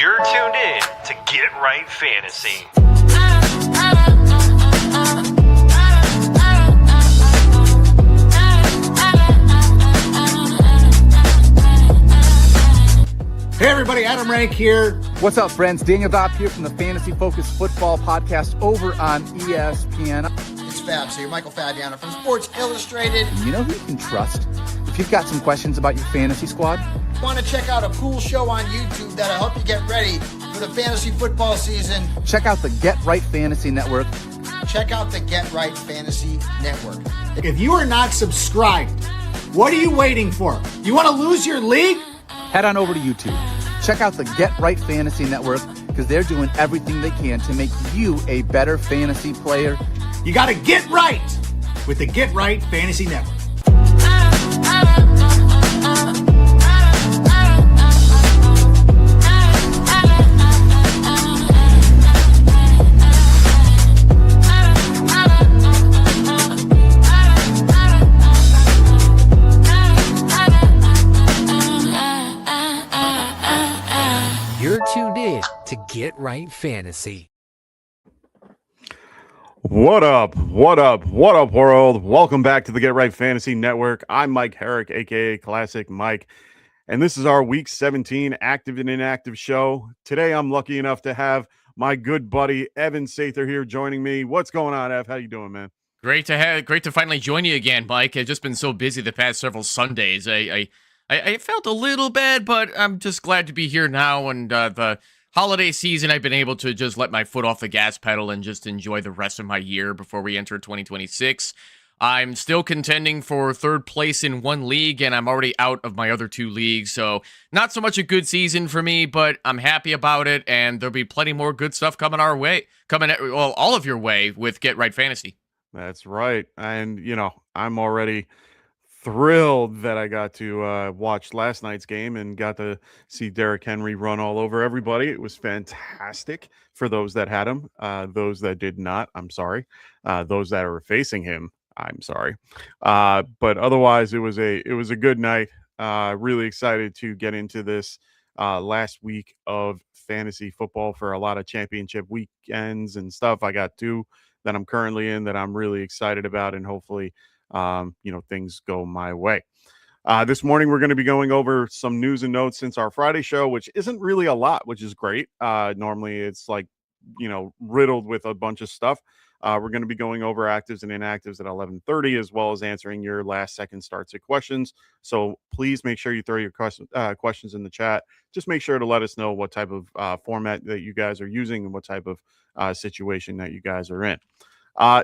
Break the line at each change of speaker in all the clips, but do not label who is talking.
You're tuned in to Get Right Fantasy.
Hey everybody, Adam Rank here.
What's up, friends? Daniel Dopp here from the Fantasy Focused Football Podcast over on ESPN.
It's Fab, so you're Michael Fabiano from Sports Illustrated.
You know who you can trust if you've got some questions about your fantasy squad?
Want to check out a cool show on YouTube that'll help you get ready for the fantasy football season?
Check out the Get Right Fantasy Network.
Check out the Get Right Fantasy Network. If you are not subscribed, what are you waiting for? You want to lose your league?
Head on over to YouTube. Check out the Get Right Fantasy Network because they're doing everything they can to make you a better fantasy player.
You got to get right with the Get Right Fantasy Network.
You're tuned in to Get Right Fantasy.
What up, world? Welcome back to the Get Right Fantasy Network. I'm Mike Herrick, a.k.a. Classic Mike, and this is our Week 17 Active and Inactive show. Today, I'm lucky enough to have my good buddy, Evan Sather, here joining me. What's going on, Ev? How you doing, man?
Great to finally join you again, Mike. I've just been so busy the past several Sundays. I felt a little bad, but I'm just glad to be here now. And the holiday season, I've been able to just let my foot off the gas pedal and just enjoy the rest of my year before we enter 2026. I'm still contending for third place in one league, and I'm already out of my other two leagues. So not so much a good season for me, but I'm happy about it. And there'll be plenty more good stuff coming our way, all of your way with Get Right Fantasy.
That's right. And, I'm already thrilled that I got to watch last night's game and got to see Derrick Henry run all over everybody. It was fantastic for those that had him. Those that did not, I'm sorry. Those that are facing him, I'm sorry. But otherwise, it was a good night. Really excited to get into this last week of fantasy football for a lot of championship weekends and stuff. I got two that I'm currently in that I'm really excited about, and hopefully things go my way. This morning, we're going to be going over some news and notes since our Friday show, which isn't really a lot, which is great. Normally, it's like, riddled with a bunch of stuff. We're going to be going over actives and inactives at 11:30, as well as answering your last-second starts at questions. So please make sure you throw your questions in the chat. Just make sure to let us know what type of format that you guys are using and what type of situation that you guys are in.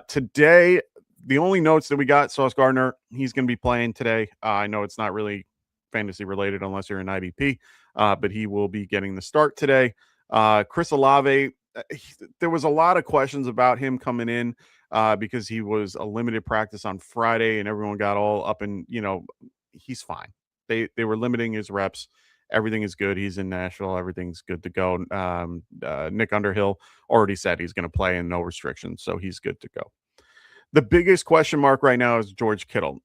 Today, the only notes that we got, Sauce Gardner, he's going to be playing today. I know it's not really fantasy related unless you're an IDP, but he will be getting the start today. Chris Olave, there was a lot of questions about him coming in because he was a limited practice on Friday and everyone got all up and, he's fine. They were limiting his reps. Everything is good. He's in Nashville. Everything's good to go. Nick Underhill already said he's going to play and no restrictions, so he's good to go. The biggest question mark right now is George Kittle.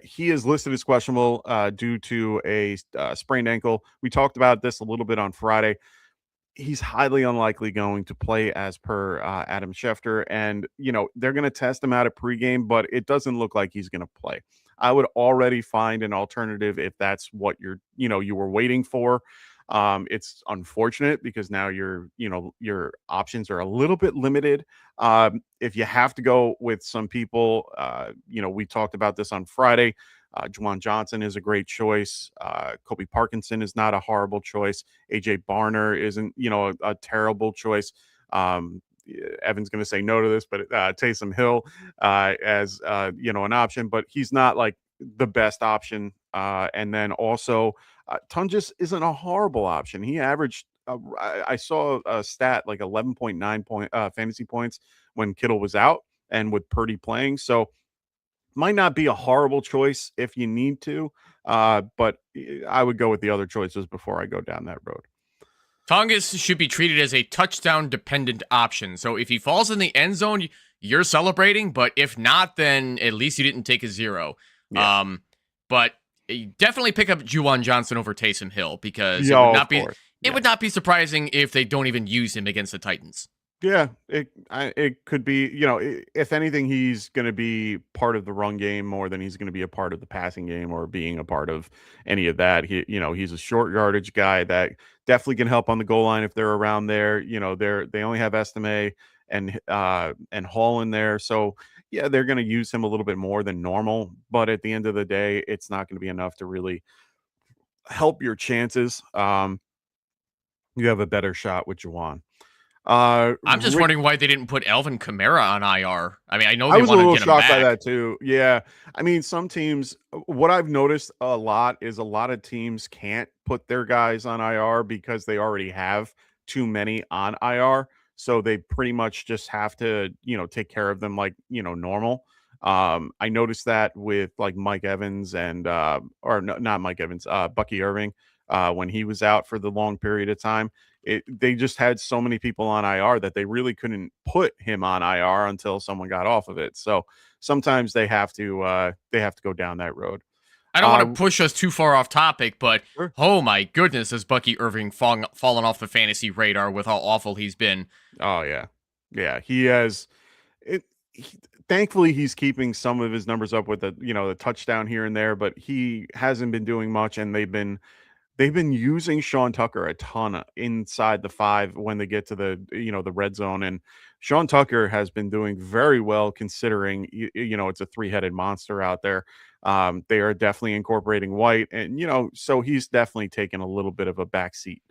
He is listed as questionable due to a sprained ankle. We talked about this a little bit on Friday. He's highly unlikely going to play as per Adam Schefter. And, they're going to test him out at pregame, but it doesn't look like he's going to play. I would already find an alternative if that's what you were waiting for. It's unfortunate because now your options are a little bit limited. If you have to go with some people, we talked about this on Friday. Juwan Johnson is a great choice. Kobe Parkinson is not a horrible choice. AJ Barner isn't, a terrible choice. Evan's going to say no to this, but Taysom Hill as an option, but he's not like the best option. And then also Tungus isn't a horrible option. He averaged, I saw a stat like 11.9 fantasy points when Kittle was out and with Purdy playing. So might not be a horrible choice if you need to, but I would go with the other choices before I go down that road.
Tungus should be treated as a touchdown-dependent option. So if he falls in the end zone, you're celebrating. But if not, then at least you didn't take a zero. Yeah. But definitely pick up Juwan Johnson over Taysom Hill because It would not be surprising if they don't even use him against the Titans.
Yeah, it could be, if anything, he's going to be part of the run game more than he's going to be a part of the passing game or being a part of any of that. He's a short yardage guy that definitely can help on the goal line if they're around there. They only have Estime and Hall in there, so yeah, they're going to use him a little bit more than normal. But at the end of the day, it's not going to be enough to really help your chances. You have a better shot with Juwan.
I'm just wondering why they didn't put Alvin Kamara on IR. I mean, I know
I
they
was a
want to
little
get him
shocked
back.
by that too. Yeah. I mean, some teams, what I've noticed a lot is a lot of teams can't put their guys on IR because they already have too many on IR. So they pretty much just have to, take care of them like, normal. I noticed that with like Mike Evans and, or no, not Mike Evans, Bucky Irving, when he was out for the long period of time. They just had so many people on IR that they really couldn't put him on IR until someone got off of it. So sometimes they have to go down that road.
I don't want to push us too far off topic, but
Sure.
oh my goodness, has Bucky Irving fallen off the fantasy radar with how awful he's been.
Oh yeah, he has. Thankfully, he's keeping some of his numbers up with the touchdown here and there, but he hasn't been doing much, and they've been using Sean Tucker a ton inside the 5 when they get to the red zone. And Sean Tucker has been doing very well considering, it's a 3-headed monster out there. They are definitely incorporating White and, so he's definitely taken a little bit of a backseat.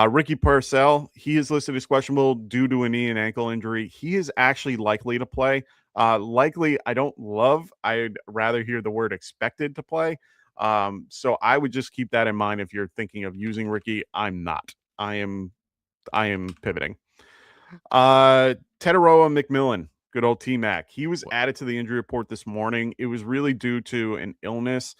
Ricky Purcell, he is listed as questionable due to a knee and ankle injury. He is actually likely to play. Likely, I don't love. I'd rather hear the word expected to play. So I would just keep that in mind if you're thinking of using Ricky. I'm not. I am pivoting. Teteroa McMillan, good old T-Mac. He was added to the injury report this morning. It was really due to an illness.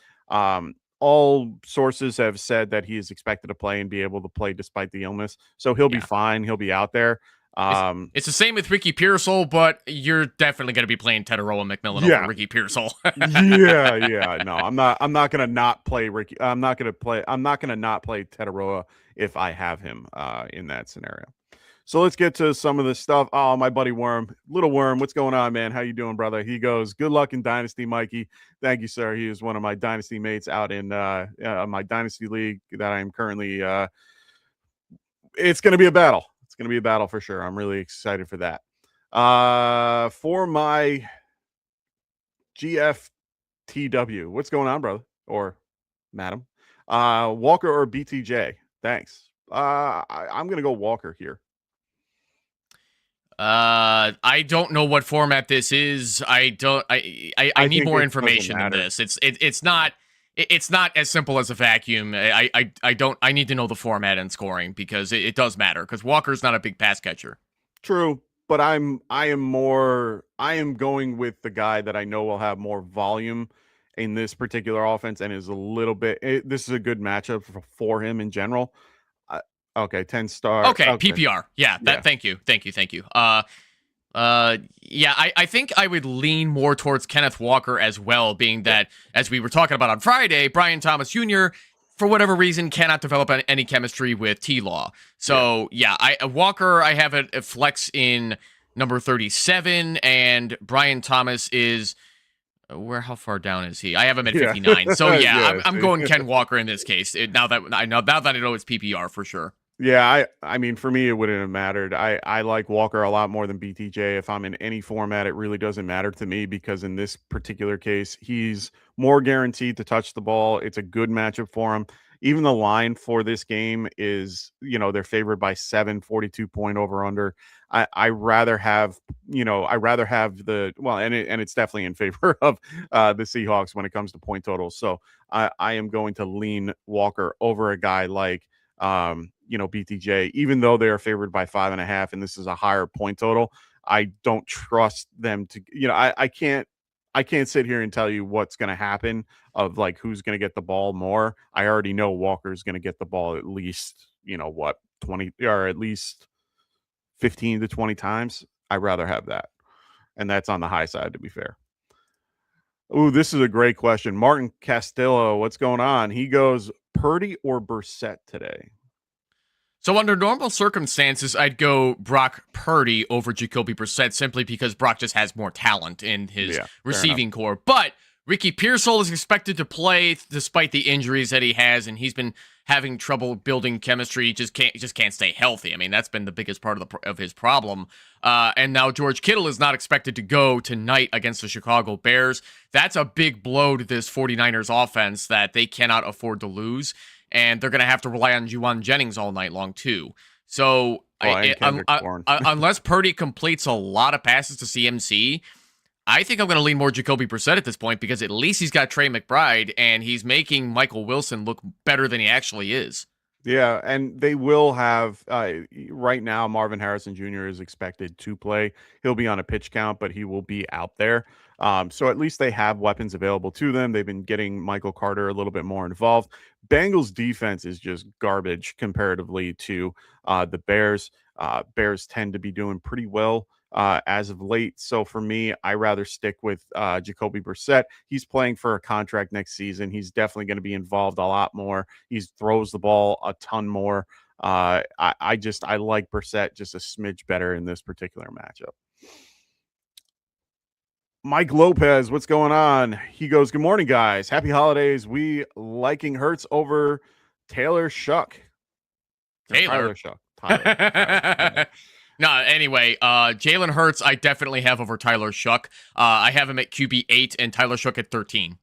All sources have said that he is expected to play and be able to play despite the illness. So he'll be fine. He'll be out there.
It's the same with Ricky Pearsall, but you're definitely going to be playing Teteroa McMillan over Ricky Pearsall.
yeah. No, I'm not going to not play Ricky. I'm not going to not play Teteroa if I have him in that scenario. So let's get to some of this stuff. Oh, my buddy Little Worm, what's going on, man? How you doing, brother? He goes, good luck in Dynasty, Mikey. Thank you, sir. He is one of my Dynasty mates out in my Dynasty League that I am currently it's going to be a battle. It's going to be a battle for sure. I'm really excited for that. For my GFTW, what's going on, brother or madam? Walker or BTJ? Thanks. I'm going to go Walker here.
I don't know what format this is. I need more information than this. It's not as simple as a vacuum. I need to know the format and scoring because it does matter because Walker's not a big pass catcher.
True, but I am going with the guy that I know will have more volume in this particular offense and is a little bit. This is a good matchup for him in general. Okay, 10-star.
Okay, PPR. Yeah. Thank you. Yeah, I think I would lean more towards Kenneth Walker as well, being that, as we were talking about on Friday, Brian Thomas Jr., for whatever reason, cannot develop any chemistry with T-Law. So, Walker, I have a flex in number 37, and Brian Thomas is... how far down is he? I have him at 59. So, I'm going Ken Walker in this case, now that I know it's PPR for sure.
Yeah, I mean, for me, it wouldn't have mattered. I like Walker a lot more than BTJ. If I'm in any format, it really doesn't matter to me because in this particular case, he's more guaranteed to touch the ball. It's a good matchup for him. Even the line for this game is, they're favored by 7, 42-point over under. I rather have the and it's definitely in favor of the Seahawks when it comes to point totals. So I am going to lean Walker over a guy like BTJ, even though they are favored by 5.5, and this is a higher point total. I don't trust them to, I can't sit here and tell you what's going to happen of like who's going to get the ball more. I already know Walker's going to get the ball at least, 20 or at least 15 to 20 times. I'd rather have that. And that's on the high side, to be fair. Ooh, this is a great question. Martin Castillo, what's going on? He goes, Purdy or Brissett today?
So under normal circumstances, I'd go Brock Purdy over Jacoby Brissett simply because Brock just has more talent in his receiving core. But Ricky Pearsall is expected to play despite the injuries that he has, and he's been having trouble building chemistry. He just can't stay healthy. I mean, that's been the biggest part of his problem. And now George Kittle is not expected to go tonight against the Chicago Bears. That's a big blow to this 49ers offense that they cannot afford to lose. And they're going to have to rely on Juwan Jennings all night long, too. So unless Purdy completes a lot of passes to CMC, I think I'm going to lean more Jacoby Brissett at this point because at least he's got Trey McBride, and he's making Michael Wilson look better than he actually is.
Yeah, and they will have right now Marvin Harrison Jr. is expected to play. He'll be on a pitch count, but he will be out there. So at least they have weapons available to them. They've been getting Michael Carter a little bit more involved. Bengals defense is just garbage comparatively to the Bears. Bears tend to be doing pretty well as of late. So for me, I rather stick with Jacoby Brissett. He's playing for a contract next season. He's definitely going to be involved a lot more. He throws the ball a ton more. I like Brissett just a smidge better in this particular matchup. Mike Lopez, what's going on? He goes, good morning, guys. Happy holidays. We liking Hurts over Taylor Shuck.
Tyler
Shuck.
No, anyway, Jalen Hurts, I definitely have over Tyler Shuck. I have him at QB 8 and Tyler Shuck at 13.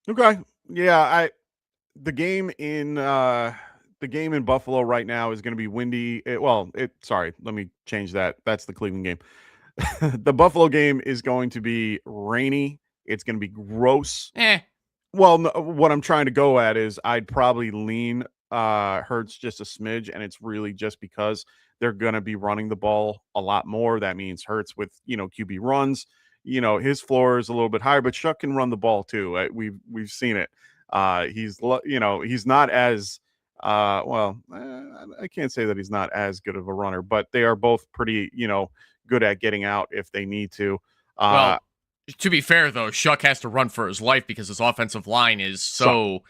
Okay. Yeah, the game in Buffalo right now is going to be windy. Sorry, let me change that. That's the Cleveland game. The Buffalo game is going to be rainy. It's going to be gross. Well, no, what I'm trying to go at is I'd probably lean Hurts just a smidge, and it's really just because they're going to be running the ball a lot more. That means Hurts with, QB runs, his floor is a little bit higher, but Shuck can run the ball too. We've seen it. He's not as, I can't say that he's not as good of a runner, but they are both pretty, good at getting out if they need to.
Well, to be fair though, Shuck has to run for his life because his offensive line is so.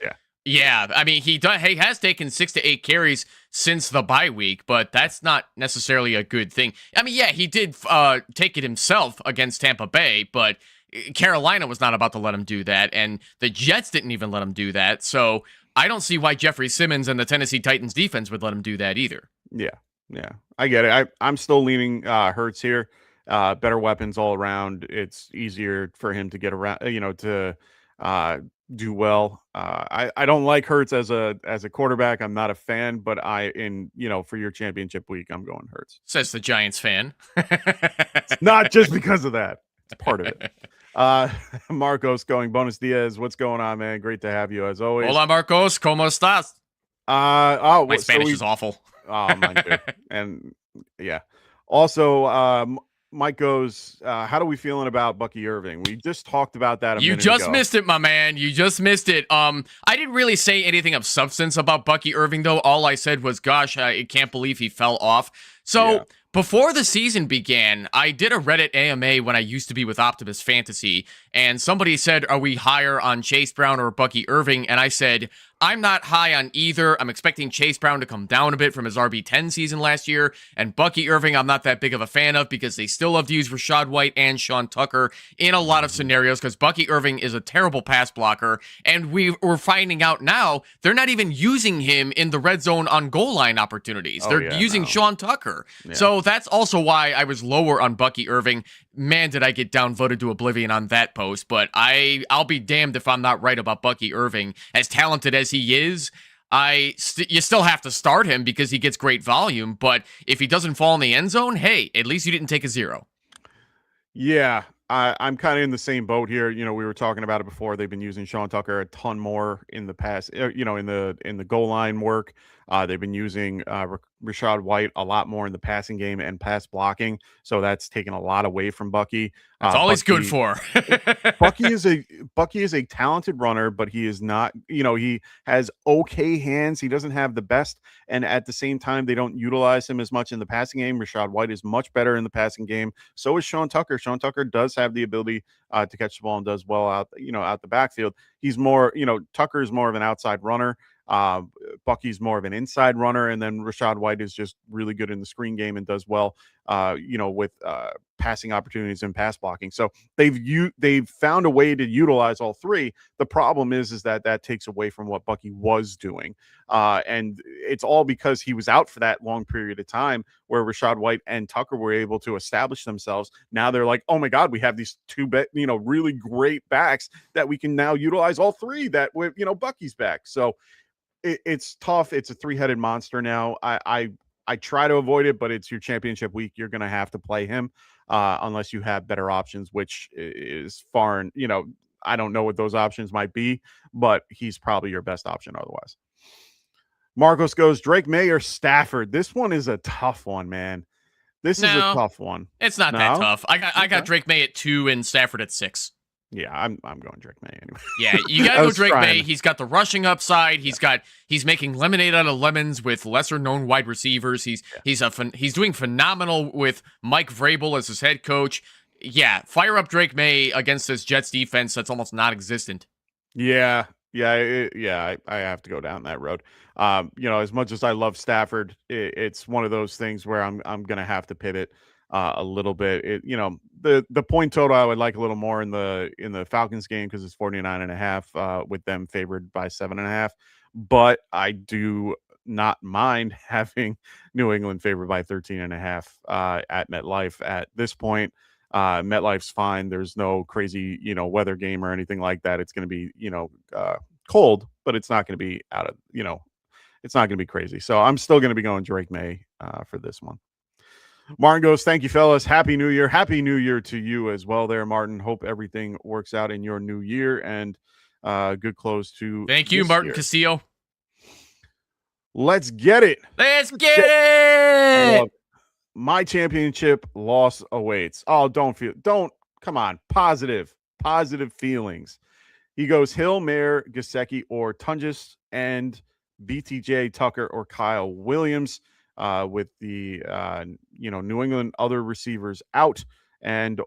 Yeah, I mean, he has taken 6 to 8 carries since the bye week, but that's not necessarily a good thing. I mean, yeah, he did take it himself against Tampa Bay, but Carolina was not about to let him do that, and the Jets didn't even let him do that. So I don't see why Jeffrey Simmons and the Tennessee Titans defense would let him do that either.
Yeah, I get it. I'm still leaning Hurts here. Better weapons all around. It's easier for him to get around, to do well. I don't like Hurts as a quarterback. I'm not a fan, but for your championship week, I'm going Hurts.
Says the Giants fan.
It's not just because of that. It's part of it. Marcos going, Bonus Diaz, what's going on, man? Great to have you as always.
Hola, Marcos. ¿Cómo estás? My Spanish is awful.
Oh, mine too. And yeah. Also, Mike goes, how are we feeling about Bucky Irving? We just talked about that a minute ago.
You just missed it, my man. You just missed it. I didn't really say anything of substance about Bucky Irving, though. All I said was, gosh, I can't believe he fell off. So before the season began, I did a Reddit AMA when I used to be with Optimus Fantasy, and somebody said, are we higher on Chase Brown or Bucky Irving? And I said, I'm not high on either. I'm expecting Chase Brown to come down a bit from his RB10 season last year. And Bucky Irving, I'm not that big of a fan of because they still love to use Rashad White and Sean Tucker in a lot of scenarios because Bucky Irving is a terrible pass blocker. And we're finding out now they're not even using him in the red zone on goal line opportunities. They're using Sean Tucker. Yeah. So that's also why I was lower on Bucky Irving. Man, did I get downvoted to oblivion on that post. But I'll be damned if I'm not right about Bucky Irving. As talented as he is, you still have to start him because he gets great volume. But if he doesn't fall in the end zone, hey, at least you didn't take a 0.
Yeah, I'm kind of in the same boat here. We were talking about it before. They've been using Sean Tucker a ton more in the past. In the goal line work. They've been using Rashad White a lot more in the passing game and pass blocking, so that's taken a lot away from Bucky.
That's all he's good
Bucky,
for.
Bucky is a talented runner, but he is not, he has okay hands. He doesn't have the best, and at the same time, they don't utilize him as much in the passing game. Rashad White is much better in the passing game. So is Sean Tucker. Sean Tucker does have the ability to catch the ball and does well out the backfield. He's more, Tucker is more of an outside runner. Bucky's more of an inside runner, and then Rashad White is just really good in the screen game and does well, with passing opportunities and pass blocking. So they've found a way to utilize all three. The problem is that takes away from what Bucky was doing, and it's all because he was out for that long period of time where Rashad White and Tucker were able to establish themselves. Now they're like, oh my God, we have these two really great backs that we can now utilize all three. That with Bucky's back, so. It's tough. It's a three-headed monster now. I try to avoid it, but it's your championship week. You're going to have to play him unless you have better options, which is foreign. I don't know what those options might be, but he's probably your best option otherwise. Marcos goes, Drake May or Stafford? This one is a tough one, man. This is a tough one.
It's not that tough. I got Drake May at 2 and Stafford at 6.
Yeah, I'm going Drake May anyway.
Yeah, you gotta go Drake May. He's got the rushing upside. He's making lemonade out of lemons with lesser known wide receivers. He's doing phenomenal with Mike Vrabel as his head coach. Yeah, fire up Drake May against this Jets defense that's almost non-existent.
Yeah, I have to go down that road. As much as I love Stafford, it's one of those things where I'm gonna have to pivot a little bit. The point total I would like a little more in the Falcons game because it's 49.5 with them favored by 7.5. But I do not mind having New England favored by 13.5 at MetLife at this point. MetLife's fine. There's no crazy weather game or anything like that. It's going to be cold, but it's not going to be it's not going to be crazy. So I'm still going to be going Drake May for this one. Martin goes, thank you, fellas. Happy New Year. Happy New Year to you as well there, Martin. Hope everything works out in your new year and good close to
Thank you, Martin Castillo.
Let's get it.
Let's get it.
My championship loss awaits. Oh, come on. Positive feelings. He goes Hill, Mayer, Gesicki, or Tunges, and BTJ, Tucker, or Kyle Williams. With the New England other receivers out and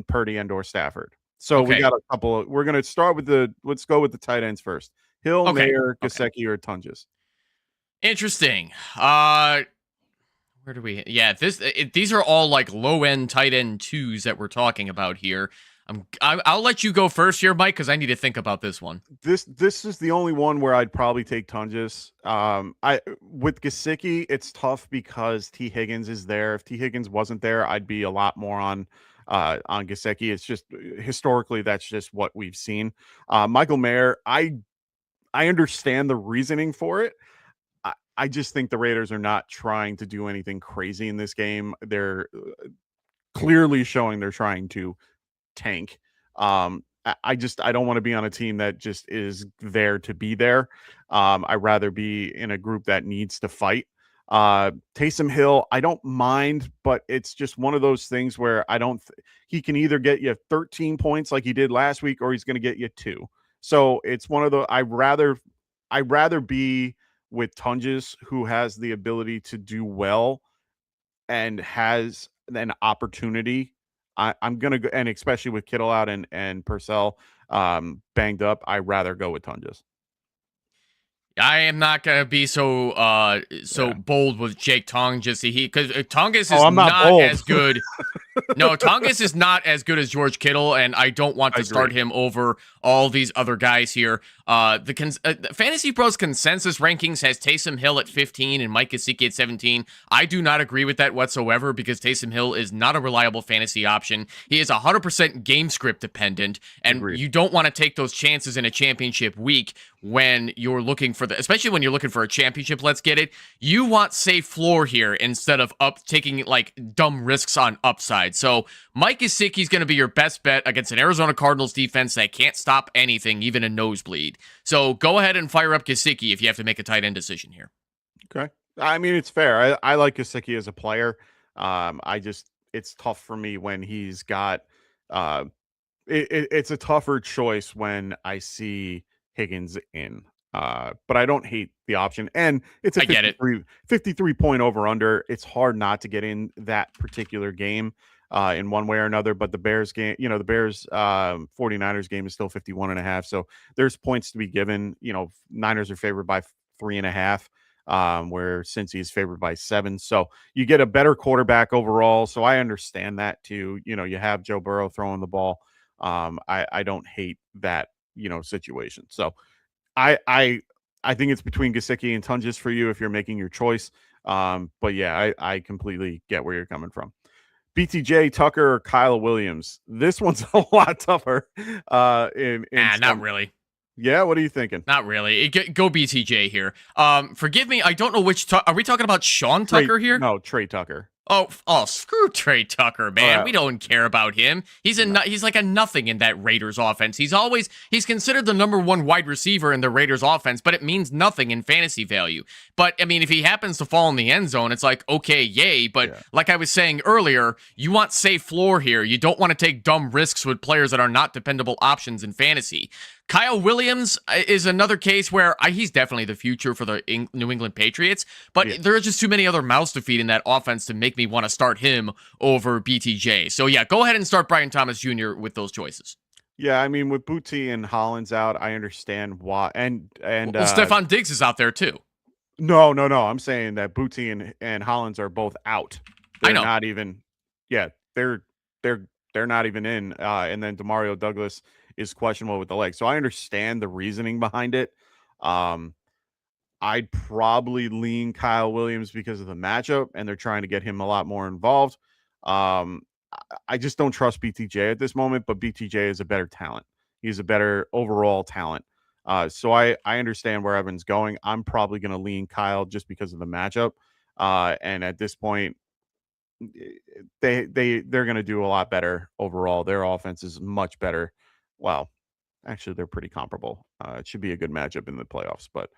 Purdy and or Stafford. So we got a couple. We're gonna start with let's go with the tight ends first. Hill, Mayer, Gesicki, or Tunges.
Interesting. Where do we? Yeah, these are all like low end tight end 2s that we're talking about here. I'll let you go first here, Mike, because I need to think about this one.
This is the only one where I'd probably take Tunges. With Gesicki, it's tough because T. Higgins is there. If T. Higgins wasn't there, I'd be a lot more on Gesicki. It's just historically that's just what we've seen. Michael Mayer, I understand the reasoning for it. I just think the Raiders are not trying to do anything crazy in this game. They're clearly showing they're trying to tank. I don't want to be on a team that just is there to be there. I'd rather be in a group that needs to fight. Taysom Hill, I don't mind, but it's just one of those things where he can either get you 13 points like he did last week, or he's going to get you 2. So it's one of the, I'd rather be with Tunges, who has the ability to do well and has an opportunity. I'm going to go, and especially with Kittle out and Purcell banged up, I'd rather go with Tunges.
I am not going to be so bold with Jake Tonges because Tonges is not as good. No, Tonges is not as good as George Kittle, and I don't want to start him over all these other guys here. The Fantasy Pros consensus rankings has Taysom Hill at 15 and Mike Gesicki at 17. I do not agree with that whatsoever because Taysom Hill is not a reliable fantasy option. He is 100% game script dependent, and you don't want to take those chances in a championship week when you're looking for especially when you're looking for a championship. Let's get it. You want safe floor here instead of taking like dumb risks on upside. So Mike Gesicki is going to be your best bet against an Arizona Cardinals defense that can't stop anything, even a nosebleed. So go ahead and fire up Gesicki if you have to make a tight end decision here.
Okay. I mean, it's fair. I like Gesicki as a player. It's tough for me when he's got uh, it's a tougher choice when I see Higgins in. But I don't hate the option. And it's a
I get it.
53 point over under. It's hard not to get in that particular game in one way or another. But the Bears game, the Bears 49ers game is still 51.5. So there's points to be given. Niners are favored by 3.5. Where Cincy is favored by 7. So you get a better quarterback overall. So I understand that too. You have Joe Burrow throwing the ball. I don't hate that situation. So I think it's between Gesicki and Tunges for you if you're making your choice. But yeah, I completely get where you're coming from. BTJ, Tucker, or Kyle Williams. This one's a lot tougher.
Not really.
Yeah, what are you thinking?
Not really. Go BTJ here. Forgive me, I don't know which. Are we talking about Sean Tucker here?
No, Trey Tucker.
Oh, screw Trey Tucker, man.
Right.
We don't care about him. He's like a nothing in that Raiders offense. He's considered the number 1 wide receiver in the Raiders offense, but it means nothing in fantasy value. But I mean, if he happens to fall in the end zone, it's like, okay, yay. But like I was saying earlier, you want safe floor here. You don't want to take dumb risks with players that are not dependable options in fantasy. Kyle Williams is another case where he's definitely the future for the New England Patriots, but there are just too many other mouths to feed in that offense to make me want to start him over BTJ. So yeah, go ahead and start Brian Thomas Jr. with those choices.
Yeah, I mean, with Booty and Hollins out, I understand why. And
Stephon Diggs is out there too.
No. I'm saying that Booty and Hollins are both out. They're
I know.
not even. Yeah, they're not even in. And then Demario Douglas is questionable with the leg. So I understand the reasoning behind it. I'd probably lean Kyle Williams because of the matchup, and they're trying to get him a lot more involved. I just don't trust BTJ at this moment, but BTJ is a better talent. He's a better overall talent. So I understand where Evan's going. I'm probably going to lean Kyle just because of the matchup. And at this point, they're going to do a lot better overall. Their offense is much better. Well, actually, they're pretty comparable. It should be a good matchup in the playoffs, but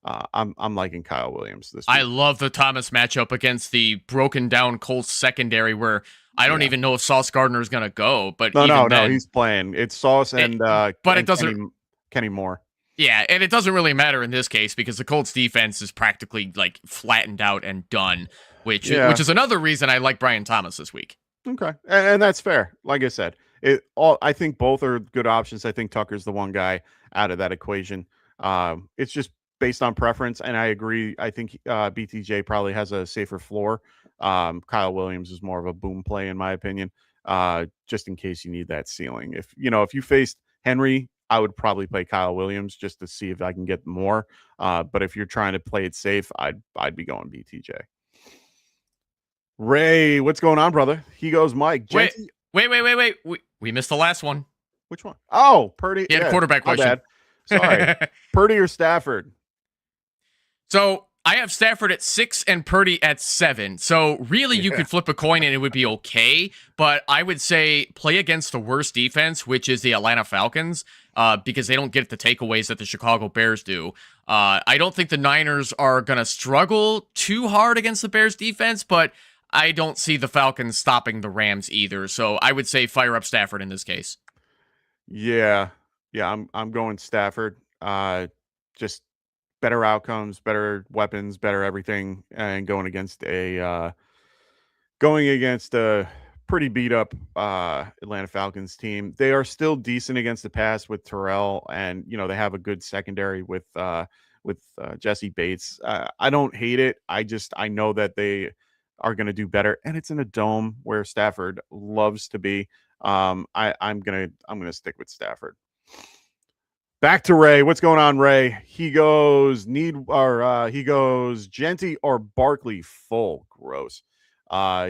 I'm liking Kyle Williams this week.
I love the Thomas matchup against the broken down Colts secondary, where I don't even know if Sauce Gardner is going to go. But
no, he's playing. It's Sauce and
it doesn't
Kenny Moore.
Yeah, and it doesn't really matter in this case because the Colts defense is practically like flattened out and done, which is another reason I like Brian Thomas this week.
Okay, and that's fair. Like I said, I think both are good options. I think Tucker's the one guy out of that equation. It's just based on preference, and I agree. I think BTJ probably has a safer floor. Kyle Williams is more of a boom play, in my opinion. Just in case you need that ceiling. If you faced Henry, I would probably play Kyle Williams just to see if I can get more. But if you're trying to play it safe, I'd be going BTJ. Ray, what's going on, brother? He goes, Mike.
Wait. We missed the last one.
Which one? Oh, Purdy.
He had a quarterback question.
Sorry. Purdy or Stafford?
So I have Stafford at 6 and Purdy at 7. So really, you could flip a coin and it would be okay. But I would say play against the worst defense, which is the Atlanta Falcons, because they don't get the takeaways that the Chicago Bears do. I don't think the Niners are going to struggle too hard against the Bears defense, but I don't see the Falcons stopping the Rams either. So I would say fire up Stafford in this case.
Yeah, I'm going Stafford. Just better outcomes, better weapons, better everything, and going against a pretty beat up Atlanta Falcons team. They are still decent against the pass with Terrell, and they have a good secondary with Jesse Bates. I don't hate it. I know that they are going to do better, and it's in a dome where Stafford loves to be. I'm gonna stick with Stafford. Back to Ray. What's going on, Ray? He goes Genty or Barkley full. Gross.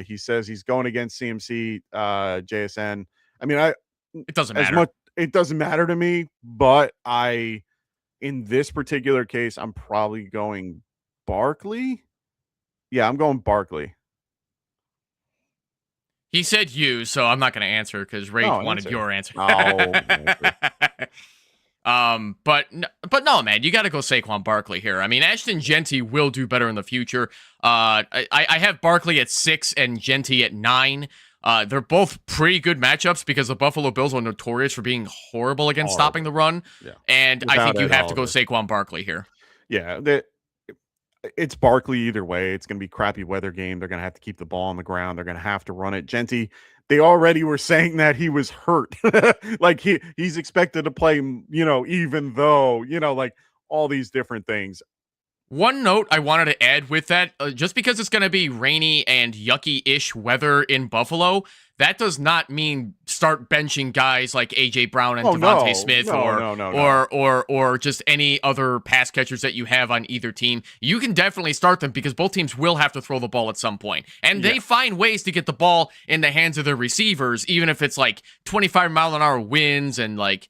He says he's going against CMC, JSN. I mean,
it doesn't matter.
It doesn't matter to me, but in this particular case, I'm probably going Barkley. Yeah, I'm going Barkley.
He said you, so I'm not going to answer because Ray wanted your answer.
Oh,
but But no, man, you got to go Saquon Barkley here. I mean, Ashton Genty will do better in the future. I have Barkley at 6 and Genty at 9. They're both pretty good matchups because the Buffalo Bills are notorious for being horrible against stopping the run.
Yeah.
And I
Without
think you
it,
have
all
to
of
go
it.
Saquon Barkley here.
Yeah, it's Barkley either way. It's going to be crappy weather game. They're going to have to keep the ball on the ground. They're going to have to run it. Genty, they already were saying that he was hurt. Like he's expected to play, even though, like all these different things.
One note I wanted to add with that, just because it's going to be rainy and yucky-ish weather in Buffalo, that does not mean start benching guys like A.J. Brown and Devontae Smith or just any other pass catchers that you have on either team. You can definitely start them because both teams will have to throw the ball at some point. And they find ways to get the ball in the hands of their receivers, even if it's like 25-mile-an-hour winds and like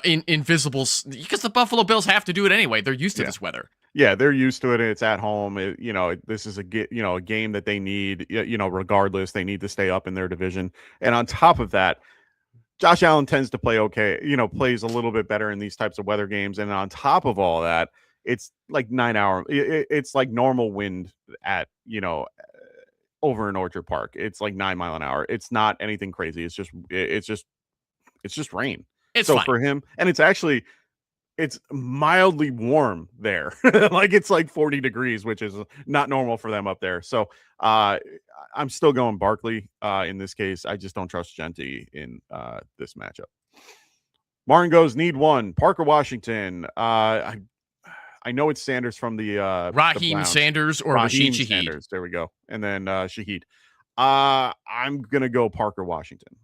invisible, because the Buffalo Bills have to do it anyway. They're used to this weather.
Yeah, they're used to it. And it's at home. This is a game that they need. Regardless, they need to stay up in their division. And on top of that, Josh Allen tends to play okay. Plays a little bit better in these types of weather games. And on top of all that, it's like 9 hour. It's like normal wind at over in Orchard Park. It's like 9 mile an hour. It's not anything crazy. It's just rain.
It's
so
fine.
for him, and it's mildly warm there. Like it's like 40 degrees, which is not normal for them up there. So I'm still going Barkley in this case. I just don't trust Genty in this matchup. Martin goes, need one. Parker Washington. I know it's Sanders from the
Raheem Sanders or Rashid Shaheed.
Sanders. There we go. And then Shaheed. I'm going to go Parker Washington.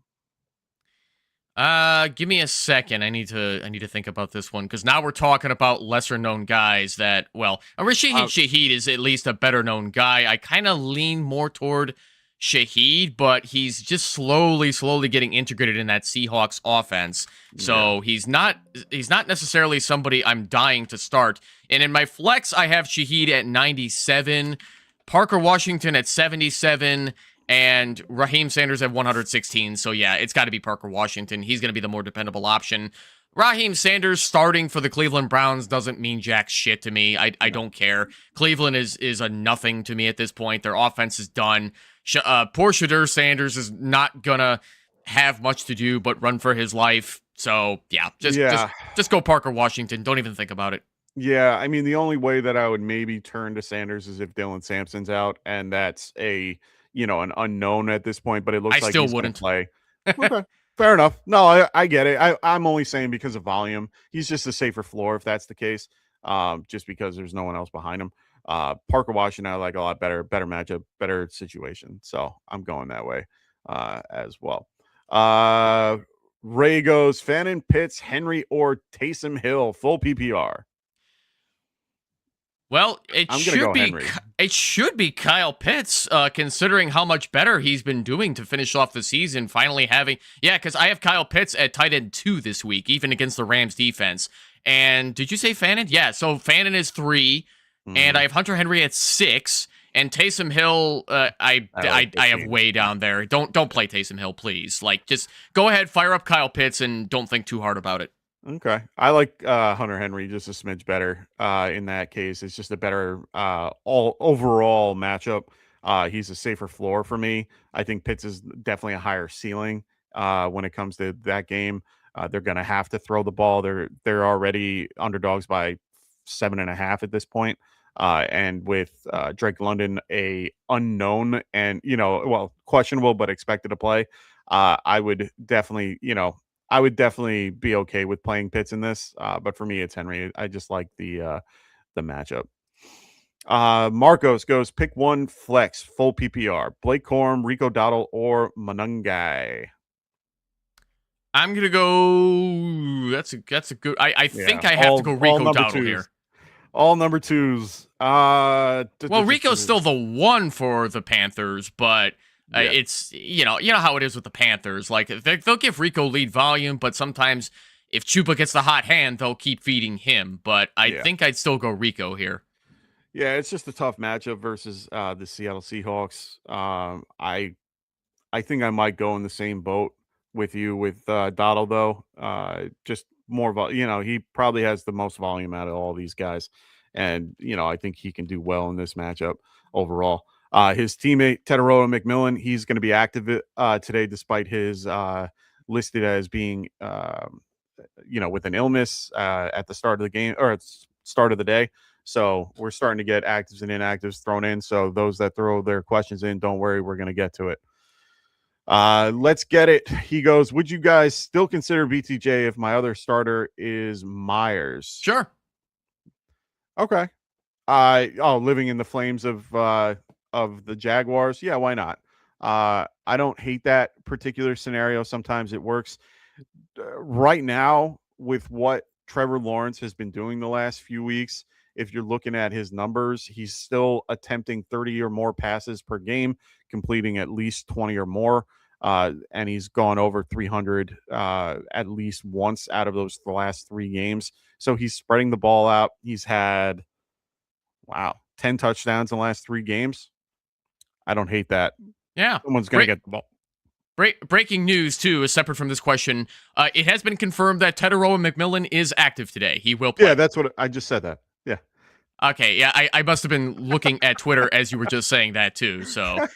Give me a second. I need to think about this one because now we're talking about lesser known guys that, Rashid Shaheed is at least a better known guy. I kind of lean more toward Shaheed, but he's just slowly getting integrated in that Seahawks offense. So he's not necessarily somebody I'm dying to start. And in my flex, I have Shaheed at 97, Parker Washington at 77, and Raheem Sanders at 116. So, yeah, it's got to be Parker Washington. He's going to be the more dependable option. Raheem Sanders starting for the Cleveland Browns doesn't mean jack shit to me. I don't care. Cleveland is a nothing to me at this point. Their offense is done. Poor Shedeur Sanders is not going to have much to do but run for his life. So, just go Parker Washington. Don't even think about it.
Yeah, I mean, the only way that I would maybe turn to Sanders is if Dylan Sampson's out, and that's an unknown at this point, but it looks like
still
he's
wouldn't
play. Okay, fair enough. No, I get it. I'm only saying because of volume. He's just a safer floor if that's the case, just because there's no one else behind him. Parker Washington I like a lot better matchup, better situation. So I'm going that way as well. Ray goes, Fannin, Pitts, Henry, or Taysom Hill, full PPR.
Well, it should be Kyle Pitts, considering how much better he's been doing to finish off the season. Finally having, because I have Kyle Pitts at tight end 2 this week, even against the Rams defense. And did you say Fannin? Yeah, so Fannin is 3, and I have Hunter Henry at 6, and Taysom Hill, I have way down there. Don't play Taysom Hill, please. Like, just go ahead, fire up Kyle Pitts, and don't think too hard about it.
Okay. I like Hunter Henry just a smidge better in that case. It's just a better all overall matchup. He's a safer floor for me. I think Pitts is definitely a higher ceiling when it comes to that game. They're going to have to throw the ball. They're already underdogs by 7.5 at this point. And with Drake London, a unknown and, questionable, but expected to play, I would definitely be okay with playing Pitts in this. But for me, it's Henry. I just like the matchup. Marcos goes, pick one flex, full PPR. Blake Corum, Rico Dowdle, or Monangai.
I'm going to go... That's a good... I think I have to go Rico Dowdle here.
All number 2s.
Well, Rico's still the one for the Panthers, but... It's you know how it is with the Panthers. Like they'll give Rico lead volume, but sometimes if Chupa gets the hot hand, they'll keep feeding him. But I think I'd still go Rico here.
Yeah, it's just a tough matchup versus the Seattle Seahawks. I think I might go in the same boat with you with Dottle though. Just more he probably has the most volume out of all these guys, and I think he can do well in this matchup overall. His teammate Tedoroa McMillan, he's going to be active today, despite his listed as being with an illness at the start of the game or at the start of the day. So we're starting to get actives and inactives thrown in. So those that throw their questions in, don't worry, we're going to get to it. Let's get it. He goes, would you guys still consider BTJ if my other starter is Myers?
Sure.
Okay. Living in the flames of the Jaguars. Yeah, why not? I don't hate that particular scenario. Sometimes it works. Right now, with what Trevor Lawrence has been doing the last few weeks, if you're looking at his numbers, he's still attempting 30 or more passes per game, completing at least 20 or more. And he's gone over 300 at least once out of the last 3 games. So he's spreading the ball out. He's had, 10 touchdowns in the last 3 games. I don't hate that.
Yeah.
Someone's going to get the ball.
Breaking news, too, is separate from this question. It has been confirmed that Tedoroa McMillan is active today. He will play.
Yeah, that's what I just said that. Yeah.
Okay, yeah, I must have been looking at Twitter as you were just saying that, too. So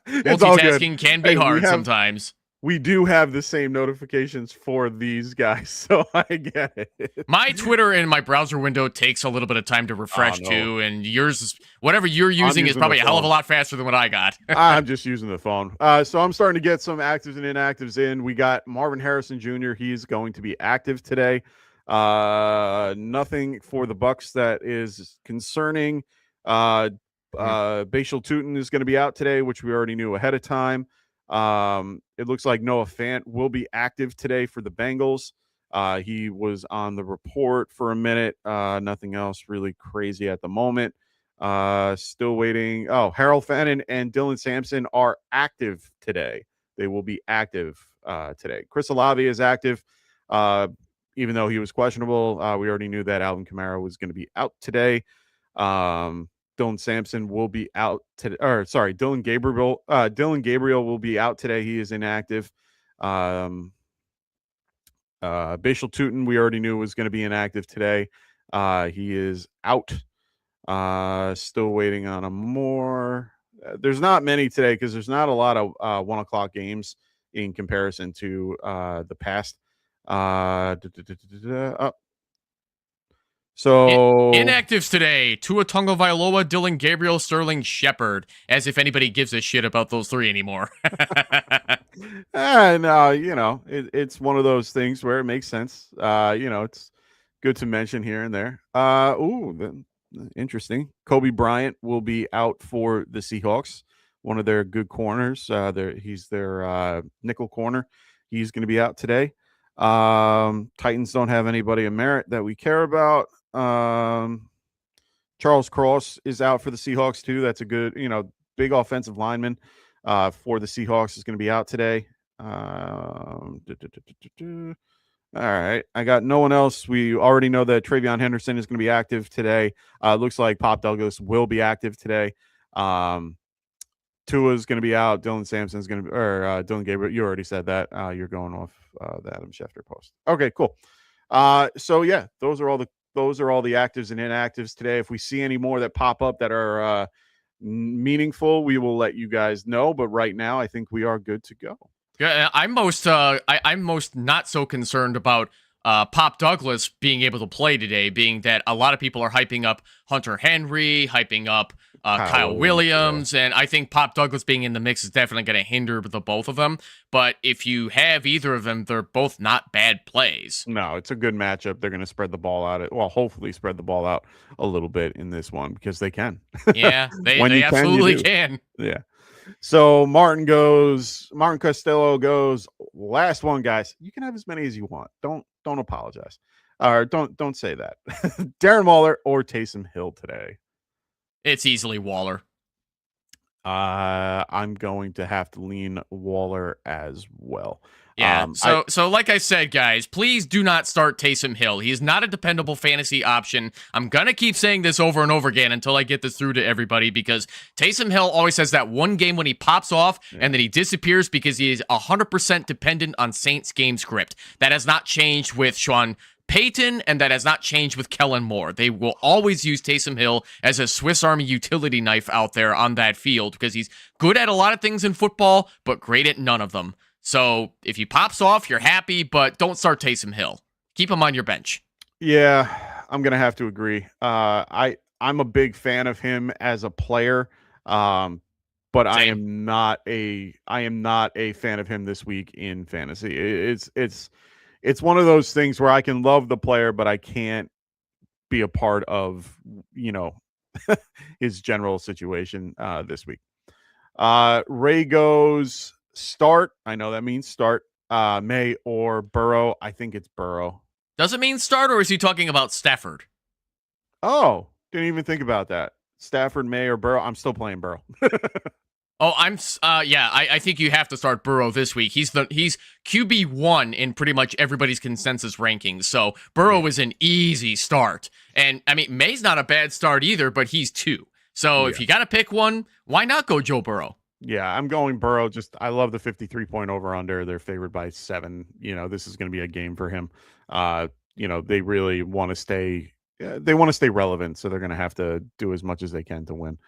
multitasking can be hard sometimes.
We do have the same notifications for these guys, so I get it.
My Twitter in my browser window takes a little bit of time to refresh, too, and yours, whatever you're using is probably a hell of a lot faster than what I got.
I'm just using the phone. So I'm starting to get some actives and inactives in. We got Marvin Harrison Jr. He's going to be active today. Nothing for the Bucks that is concerning. Bashal Tutin is going to be out today, which we already knew ahead of time. It looks like Noah Fant will be active today for the Bengals. He was on the report for a minute. Nothing else really crazy at the moment. Still waiting. Harold Fannin and Dylan Sampson are active today. They will be active today. Chris Olave is active, even though he was questionable. We already knew that Alvin Kamara was going to be out today. Dylan Sampson will be out today. Dylan Gabriel will be out today. He is inactive. Bashal Tutin, we already knew was going to be inactive today. He is out. Still waiting on a more. There's not many today because there's not a lot of 1:00 games in comparison to the past. So
inactives today: Tua Tagovailoa, Dylan Gabriel, Sterling Shepard. As if anybody gives a shit about those 3 anymore.
No, it's one of those things where it makes sense. It's good to mention here and there. Interesting. Kobe Bryant will be out for the Seahawks. One of their good corners. He's their nickel corner. He's going to be out today. Titans don't have anybody of merit that we care about. Charles Cross is out for the Seahawks too. That's a good, big offensive lineman for the Seahawks is going to be out today. All right. I got no one else. We already know that Travion Henderson is going to be active today. Looks like Pop Douglas will be active today. Tua is going to be out. Dylan Sampson is going to be, or Dylan Gabriel. You already said that. You're going off the Adam Schefter post. Okay, cool. So yeah, those are all the actives and inactives today. If we see any more that pop up that are meaningful, we will let you guys know. But right now, I think we are good to go.
Yeah, I'm most not so concerned about Pop Douglas being able to play today, being that a lot of people are hyping up Hunter Henry, hyping up Kyle Williams, and I think Pop Douglas being in the mix is definitely going to hinder the both of them. But if you have either of them, they're both not bad plays.
No, it's a good matchup. They're going to spread the ball out. Hopefully spread the ball out a little bit in this one because they can.
Yeah, they absolutely can.
Yeah. So Martin Costello goes, last one, guys. You can have as many as you want. Don't apologize. Or don't say that. Darren Waller or Taysom Hill today?
It's easily Waller.
I'm going to have to lean Waller as well.
Yeah. So like I said, guys, please do not start Taysom Hill. He is not a dependable fantasy option. I'm gonna keep saying this over and over again until I get this through to everybody, because Taysom Hill always has that one game when he pops off and then he disappears because he is 100% dependent on Saints game script. That has not changed with Sean Payton, and that has not changed with Kellen Moore. They will always use Taysom Hill as a Swiss Army utility knife out there on that field because he's good at a lot of things in football, but great at none of them. So if he pops off, you're happy, but don't start Taysom Hill. Keep him on your bench.
Yeah, I'm gonna have to agree. I'm a big fan of him as a player, but I am not a fan of him this week in fantasy. It's one of those things where I can love the player, but I can't be a part of his general situation this week. Ray goes start. I know that means start. May or Burrow. I think it's Burrow.
Does it mean start, or is he talking about Stafford?
Oh, didn't even think about that. Stafford, May, or Burrow. I'm still playing Burrow.
Oh, I think you have to start Burrow this week. He's QB1 in pretty much everybody's consensus rankings. So Burrow is an easy start. And I mean, May's not a bad start either, but he's 2. So if you got to pick one, why not go Joe Burrow?
Yeah, I'm going Burrow. I love the 53-point over-under. They're favored by 7. This is going to be a game for him. They really want to stay. They want to stay relevant, so they're going to have to do as much as they can to win.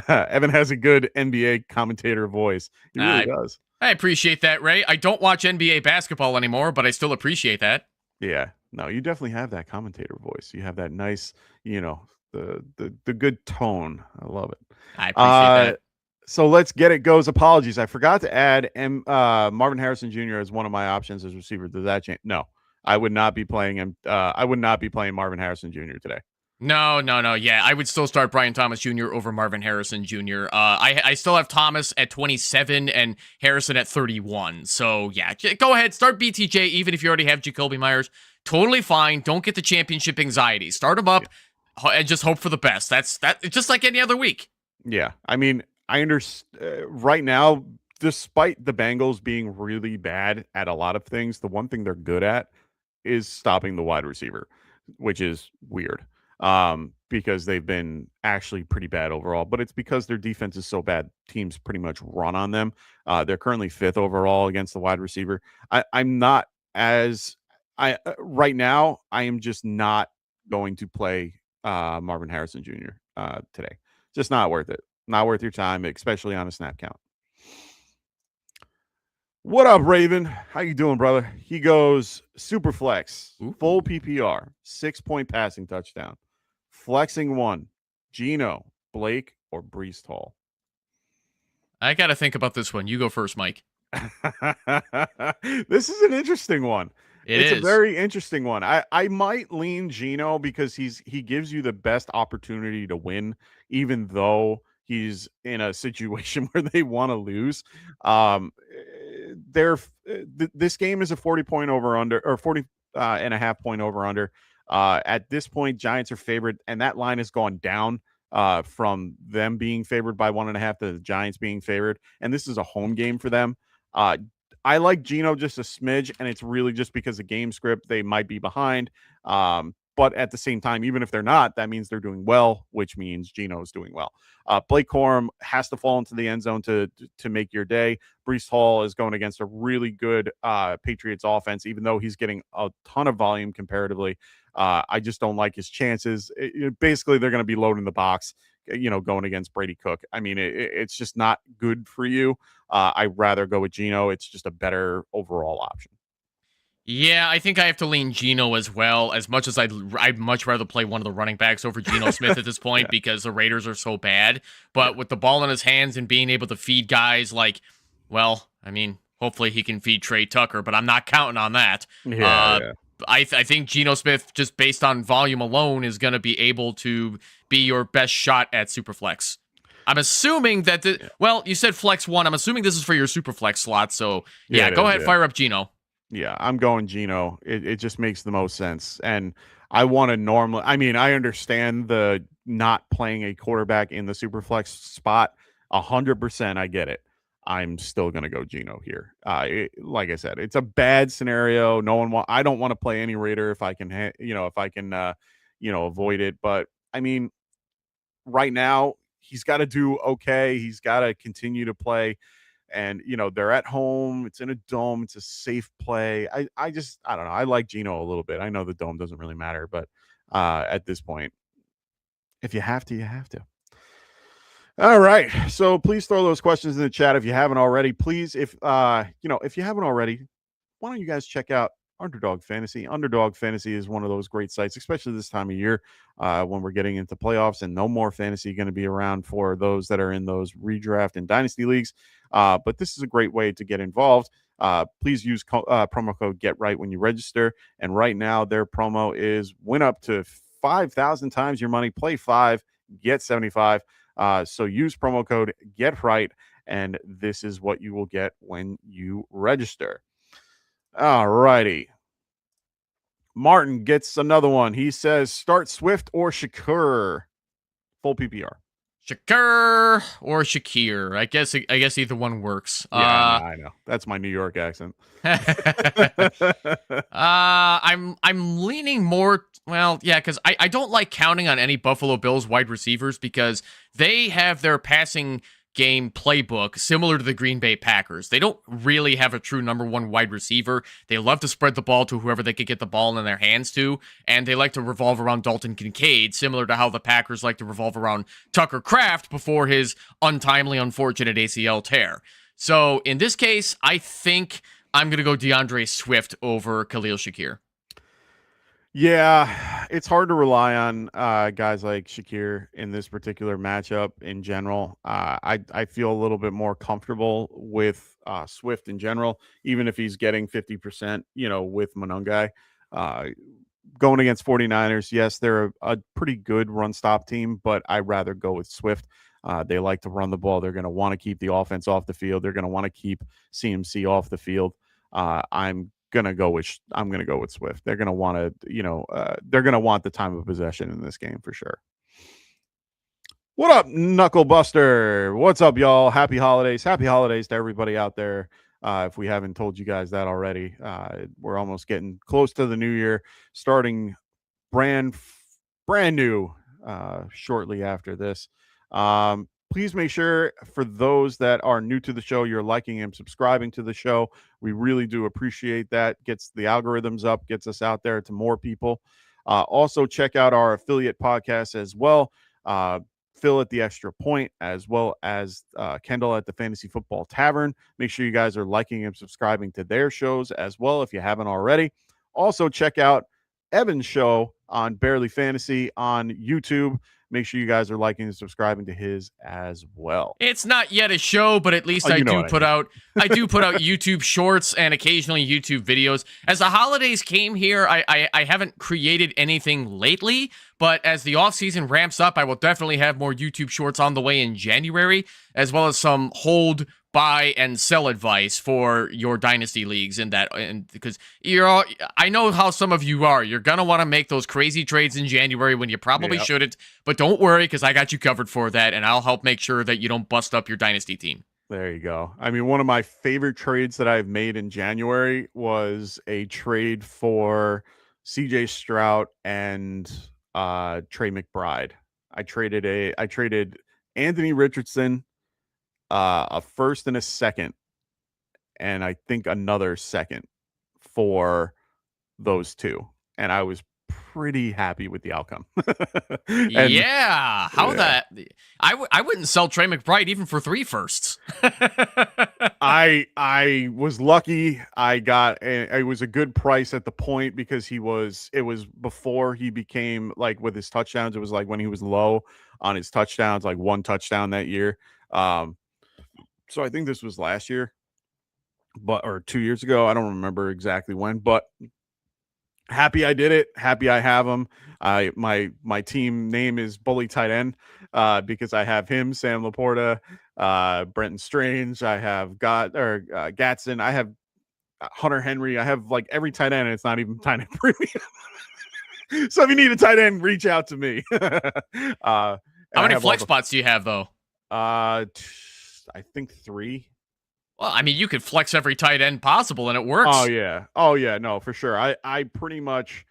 Evan has a good NBA commentator voice. He really does.
I appreciate that, Ray. I don't watch NBA basketball anymore, but I still appreciate that.
Yeah. No, you definitely have that commentator voice. You have that nice, the good tone. I love it.
I appreciate that.
So let's get it goes. Apologies. I forgot to add Marvin Harrison Jr. as one of my options as receiver. Does that change? No, I would not be playing him. I would not be playing Marvin Harrison Jr. today.
No. Yeah, I would still start Brian Thomas Jr. over Marvin Harrison Jr. I still have Thomas at 27 and Harrison at 31. So, yeah, go ahead. Start BTJ even if you already have Jacoby Myers. Totally fine. Don't get the championship anxiety. Start him up and just hope for the best. That's just like any other week.
Yeah. I mean, I understand right now, despite the Bengals being really bad at a lot of things, the one thing they're good at is stopping the wide receiver, which is weird. Because they've been actually pretty bad overall, but it's because their defense is so bad. Teams pretty much run on them. They're currently 5th overall against the wide receiver. I'm not right now. I am just not going to play Marvin Harrison Jr. Today. Just not worth it. Not worth your time, especially on a snap count. What up, Raven? How you doing, brother? He goes super flex, full PPR, 6-point passing touchdown. Flexing 1, Geno, Blake, or Breece Hall?
I got to think about this one. You go first, Mike.
This is an interesting one. It's
a
very interesting one. I might lean Geno because he gives you the best opportunity to win, even though he's in a situation where they want to lose. This game is a 40-point over under, or 40 and a half point over under. At this point, Giants are favored, and that line has gone down from them being favored by 1.5 to the Giants being favored. And this is a home game for them. I like Geno just a smidge, and it's really just because the game script, they might be behind. But at the same time, even if they're not, that means they're doing well, which means Geno is doing well. Blake Corum has to fall into the end zone to make your day. Breece Hall is going against a really good Patriots offense, even though he's getting a ton of volume comparatively. I just don't like his chances. Basically, they're going to be loading the box, going against Brady Cook. I mean, it's just not good for you. I'd rather go with Geno. It's just a better overall option.
Yeah, I think I have to lean Geno as well. As much as I'd much rather play one of the running backs over Geno Smith at this point because the Raiders are so bad. But with the ball in his hands and being able to feed guys hopefully he can feed Trey Tucker, but I'm not counting on that. I think Geno Smith, just based on volume alone, is going to be able to be your best shot at Superflex. I'm assuming that you said flex 1. I'm assuming this is for your Superflex slot. So go ahead, fire up Geno.
Yeah, I'm going Geno. It just makes the most sense. And I want to I understand the not playing a quarterback in the Superflex spot. 100%, I get it. I'm still going to go Geno here. Like I said, it's a bad scenario. I don't want to play any Raider if I can, avoid it. But I mean, right now he's got to do okay. He's got to continue to play. And, they're at home. It's in a dome. It's a safe play. I don't know. I like Geno a little bit. I know the dome doesn't really matter, but at this point, if you have to, you have to. All right. So please throw those questions in the chat if you haven't already. Please, if you haven't already, why don't you guys check out Underdog Fantasy? Underdog Fantasy is one of those great sites, especially this time of year when we're getting into playoffs and no more fantasy going to be around for those that are in those redraft and dynasty leagues. But this is a great way to get involved. Please use promo code GetRight when you register. And right now their promo is win up to 5,000 times your money. Play 5, get 75. So use promo code GetRight, and this is what you will get when you register. All righty. Martin gets another one. He says, start Swift or Shakur. Full PPR.
Shakur or Shakir. I guess either one works.
Yeah, I know. That's my New York accent.
I'm leaning more. Well, yeah, because I don't like counting on any Buffalo Bills wide receivers because they have their passing game playbook similar to the Green Bay Packers. They don't really have a true number one wide receiver. They love to spread the ball to whoever they could get the ball in their hands to, and they like to revolve around Dalton Kincaid, similar to how the Packers like to revolve around Tucker Kraft before his untimely, unfortunate ACL tear. So in this case, I think I'm going to go DeAndre Swift over Khalil Shakir.
Yeah, it's hard to rely on guys like Shakir in this particular matchup in general. I feel a little bit more comfortable with Swift in general, even if he's getting 50%, with Monungai. Going against 49ers, yes, they're a pretty good run stop team, but I'd rather go with Swift. They like to run the ball. They're going to want to keep the offense off the field. They're going to want to keep CMC off the field. I'm going to go with Swift. They're going to want to, they're going to want the time of possession in this game for sure. What up, Knuckle Buster? What's up, y'all? Happy holidays. Happy holidays to everybody out there. If we haven't told you guys that already, we're almost getting close to the new year, starting brand new shortly after this. Please make sure, for those that are new to the show, you're liking and subscribing to the show. We really do appreciate that. Gets the algorithms up, gets us out there to more people. Also, check out our affiliate podcast as well. Phil at the Extra Point, as well as Kendall at the Fantasy Football Tavern. Make sure you guys are liking and subscribing to their shows as well if you haven't already. Also, check out Evan's show on Barely Fantasy on YouTube. Make sure you guys are liking and subscribing to his as well.
It's not yet a show, but at least I do put out YouTube shorts and occasionally YouTube videos. As the holidays came here, I haven't created anything lately, but as the off season ramps up, I will definitely have more YouTube shorts on the way in January, as well as some hold, buy, and sell advice for your dynasty leagues and because I know how some of you are. You're gonna want to make those crazy trades in January when you probably shouldn't, but don't worry, because I got you covered for that, and I'll help make sure that you don't bust up your dynasty team.
There you go. I mean, one of my favorite trades that I've made in January was a trade for CJ Stroud and Trey McBride. I traded Anthony Richardson, a first and a second, and I think another second for those two. And I was pretty happy with the outcome.
That I wouldn't sell Trey McBride even for 3 firsts.
I was lucky. It was a good price at the point because it was before he became, like, with his touchdowns. It was like when he was low on his touchdowns, like 1 touchdown that year. So I think this was last year, or 2 years ago. I don't remember exactly when, but happy I did it. Happy I have him. My team name is Bully Tight End because I have him, Sam Laporta, Brenton Strange. I have Gatson. I have Hunter Henry. I have like every tight end, and it's not even tight end premium. So if you need a tight end, reach out to me.
How many flex spots do you have, though?
I think 3.
Well, I mean, you could flex every tight end possible, and it
Oh
works.
yeah. Oh yeah. No, for sure. I pretty much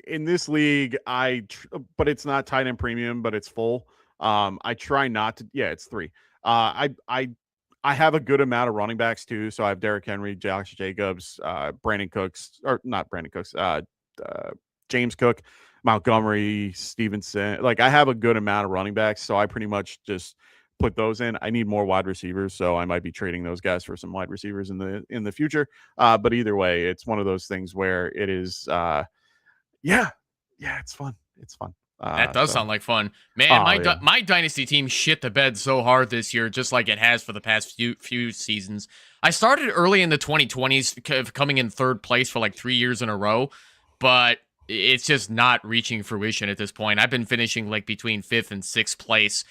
in this league, but it's not tight end premium, but it's full. I try not to. Yeah, it's three. I have a good amount of running backs too. So I have Derrick Henry, Josh Jacobs, Brandon Cooks, or not Brandon Cooks, James Cook, Montgomery, Stevenson. Like I have a good amount of running backs, so I pretty much just put those in. I need more wide receivers, so I might be trading those guys for some wide receivers in the future. But either way, it's one of those things where it is. Yeah, yeah, it's fun. It's fun.
That does
So
sound like fun, man.
oh yeah,
My dynasty team shit the bed so hard this year, just like it has for the past few seasons. I started early in the 2020s, coming in third place for like 3 years in a row, but it's just not reaching fruition at this point. I've been finishing like between fifth and sixth place.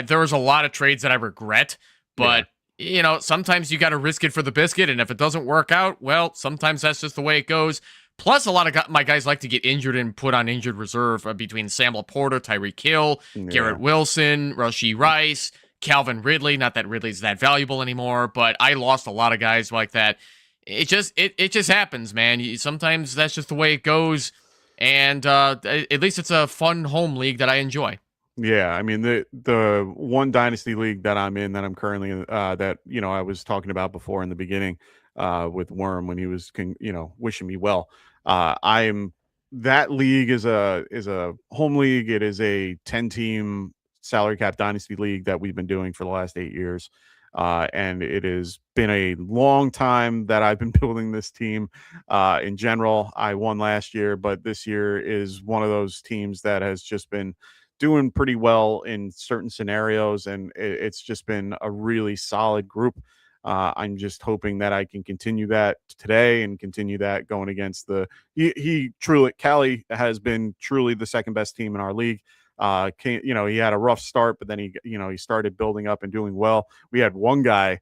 There was a lot of trades that I regret,
yeah,
but sometimes you got to risk it for the biscuit, and if it doesn't work out, well, sometimes that's just the way it goes. Plus, a lot of my guys like to get injured and put on injured reserve between Sam Laporta, Tyreek Hill,
yeah,
Garrett Wilson, Rashee Rice, Calvin Ridley. Not that Ridley's that valuable anymore, but I lost a lot of guys like that. It just happens, man. Sometimes that's just the way it goes, and at least it's a fun home league that I enjoy.
yeah. I mean the one dynasty league that I'm in that I'm currently in, that I was talking about before in the beginning with Worm when he was wishing me well. I'm that league is a home league. It is a 10-team salary cap dynasty league that we've been doing for the last 8 years. And it has been a long time that I've been building this team. In general, I won last year, but this year is one of those teams that has just been doing pretty well in certain scenarios, and it's just been a really solid group. I'm just hoping that I can continue that today and continue that going against he truly Cali has been truly the second best team in our league. He had a rough start, but then he started building up and doing well. We had one guy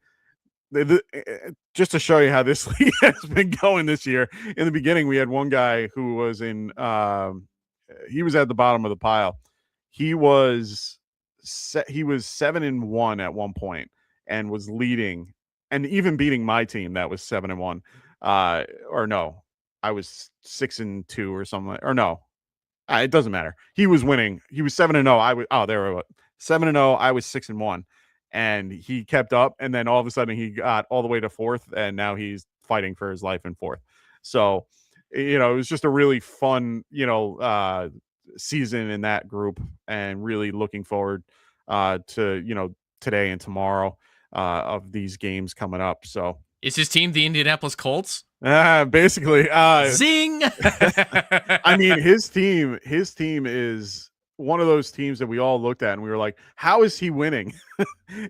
just to show you how this league has been going this year. In the beginning, we had one guy who was he was at the bottom of the pile. He was 7-1 at one point and was leading and even beating my team that was 7-1. Or no, I was 6-2 or something. Or no, it doesn't matter. He was winning. He was 7-0. There we go. 7-0. I was 6-1, and he kept up. And then all of a sudden, he got all the way to fourth, and now he's fighting for his life in fourth. So, it was just a really fun, season in that group, and really looking forward to today and tomorrow of these games coming up. So
Is his team the Indianapolis Colts?
basically,
Zing!
I mean, his team is one of those teams that we all looked at and we were like, how is he winning?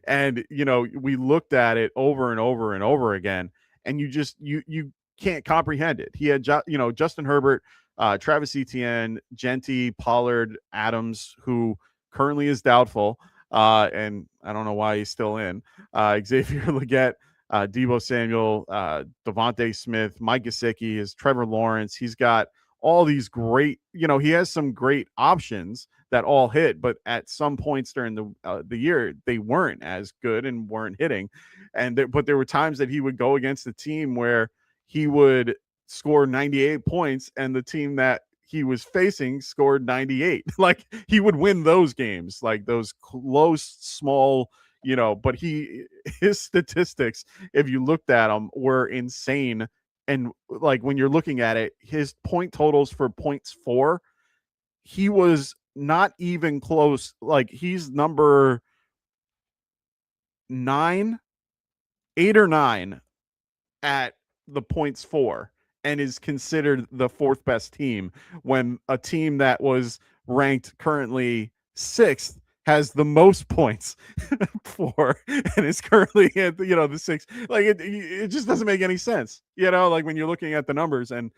And we looked at it over and over and over again, and you can't comprehend it. He had Justin Herbert, Travis Etienne, Genty, Pollard, Adams, who currently is doubtful, and I don't know why he's still in. Xavier Legette, Debo Samuel, Devontae Smith, Mike Gesicki, is Trevor Lawrence. He's got all these great, he has some great options that all hit, but at some points during the year, they weren't as good and weren't hitting. But there were times that he would go against the team where he would score 98 points and the team that he was facing scored 98. Like he would win those games, like those close, small, but his statistics, if you looked at them, were insane. And like when you're looking at it, his point totals for points for, he was not even close. Like he's number 8 or 9 at the points for, and is considered the fourth best team, when a team that was ranked currently 6th has the most points for and is currently at the 6th. Like it just doesn't make any sense, like when you're looking at the numbers. And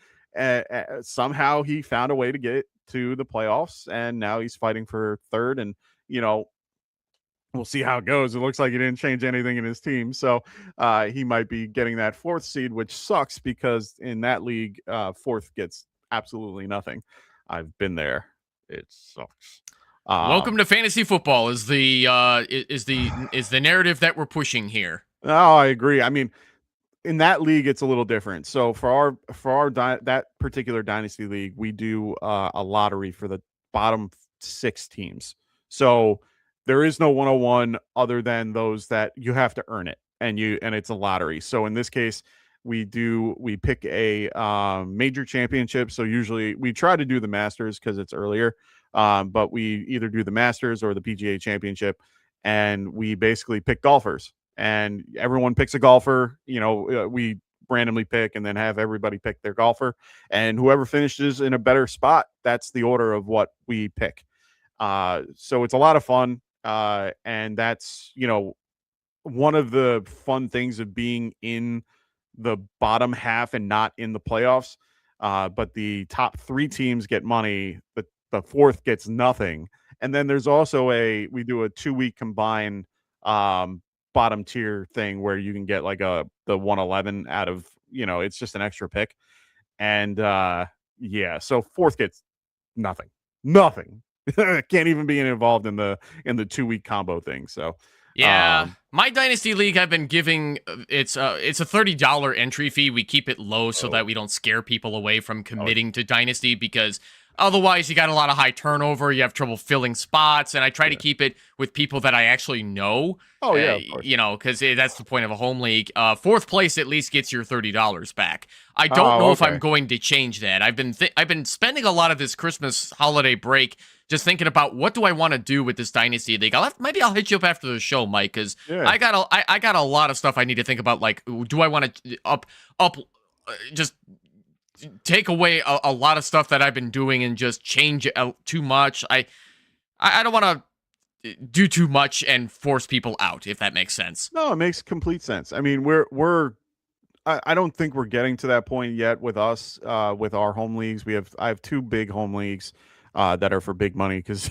somehow he found a way to get to the playoffs, and now he's fighting for third. And we'll see how it goes. It looks like he didn't change anything in his team, so he might be getting that 4th seed, which sucks because in that league, 4th gets absolutely nothing. I've been there. It sucks.
Welcome to fantasy football is the narrative that we're pushing here.
Oh, I agree. I mean, in that league, it's a little different. So that particular dynasty league, we do a lottery for the bottom 6 teams. So there is no 101 other than those that you have to earn it, and it's a lottery. So in this case, we pick a major championship. So usually we try to do the Masters because it's earlier, but we either do the Masters or the PGA Championship, and we basically pick golfers and everyone picks a golfer. We randomly pick and then have everybody pick their golfer, and whoever finishes in a better spot, that's the order of what we pick. So it's a lot of fun, and that's one of the fun things of being in the bottom half and not in the playoffs. But the top 3 teams get money. The fourth gets nothing. And then there's also we do a 2-week combined bottom tier thing where you can get like the 111 out of, it's just an extra pick. And so fourth gets nothing. Can't even be involved in the 2-week combo thing. So
yeah, my dynasty league, I've been giving it's a $30 entry fee. We keep it low so that we don't scare people away from committing to dynasty, because otherwise you got a lot of high turnover. You have trouble filling spots, and I try to keep it with people that I actually know.
Oh yeah, of course.
Because that's the point of a home league. Fourth place at least gets your $30 back. I don't know if I'm going to change that. I've been spending a lot of this Christmas holiday break just thinking about what do I want to do with this dynasty league. Maybe I'll hit you up after the show, Mike, because I got a lot of stuff I need to think about. Like, do I want to just take away a lot of stuff that I've been doing and just change it too much? I don't want to do too much and force people out, if that makes sense.
No, it makes complete sense. I mean, I don't think we're getting to that point yet with us, with our home leagues. I have 2 big home leagues that are for big money, because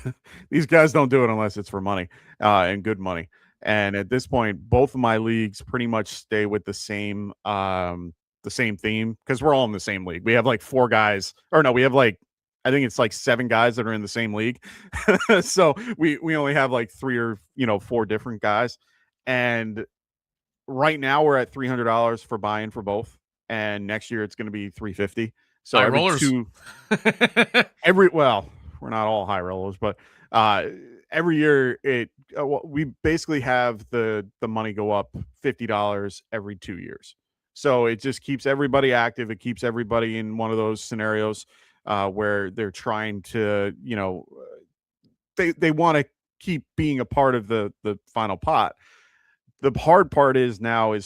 these guys don't do it unless it's for money, and good money. And at this point, both of my leagues pretty much stay with the same theme, because we're all in the same league. We have like 4 guys, or no, we have like, I think it's like 7 guys that are in the same league. So we only have like 3 or 4 different guys. And right now we're at $300 for buy-in for both, and next year it's going to be $350. So
high rollers.
Well, we're not all high rollers, but every year we basically have the money go up $50 every 2 years. So it just keeps everybody active. It keeps everybody in one of those scenarios where they're trying to, they want to keep being a part of the final pot. The hard part is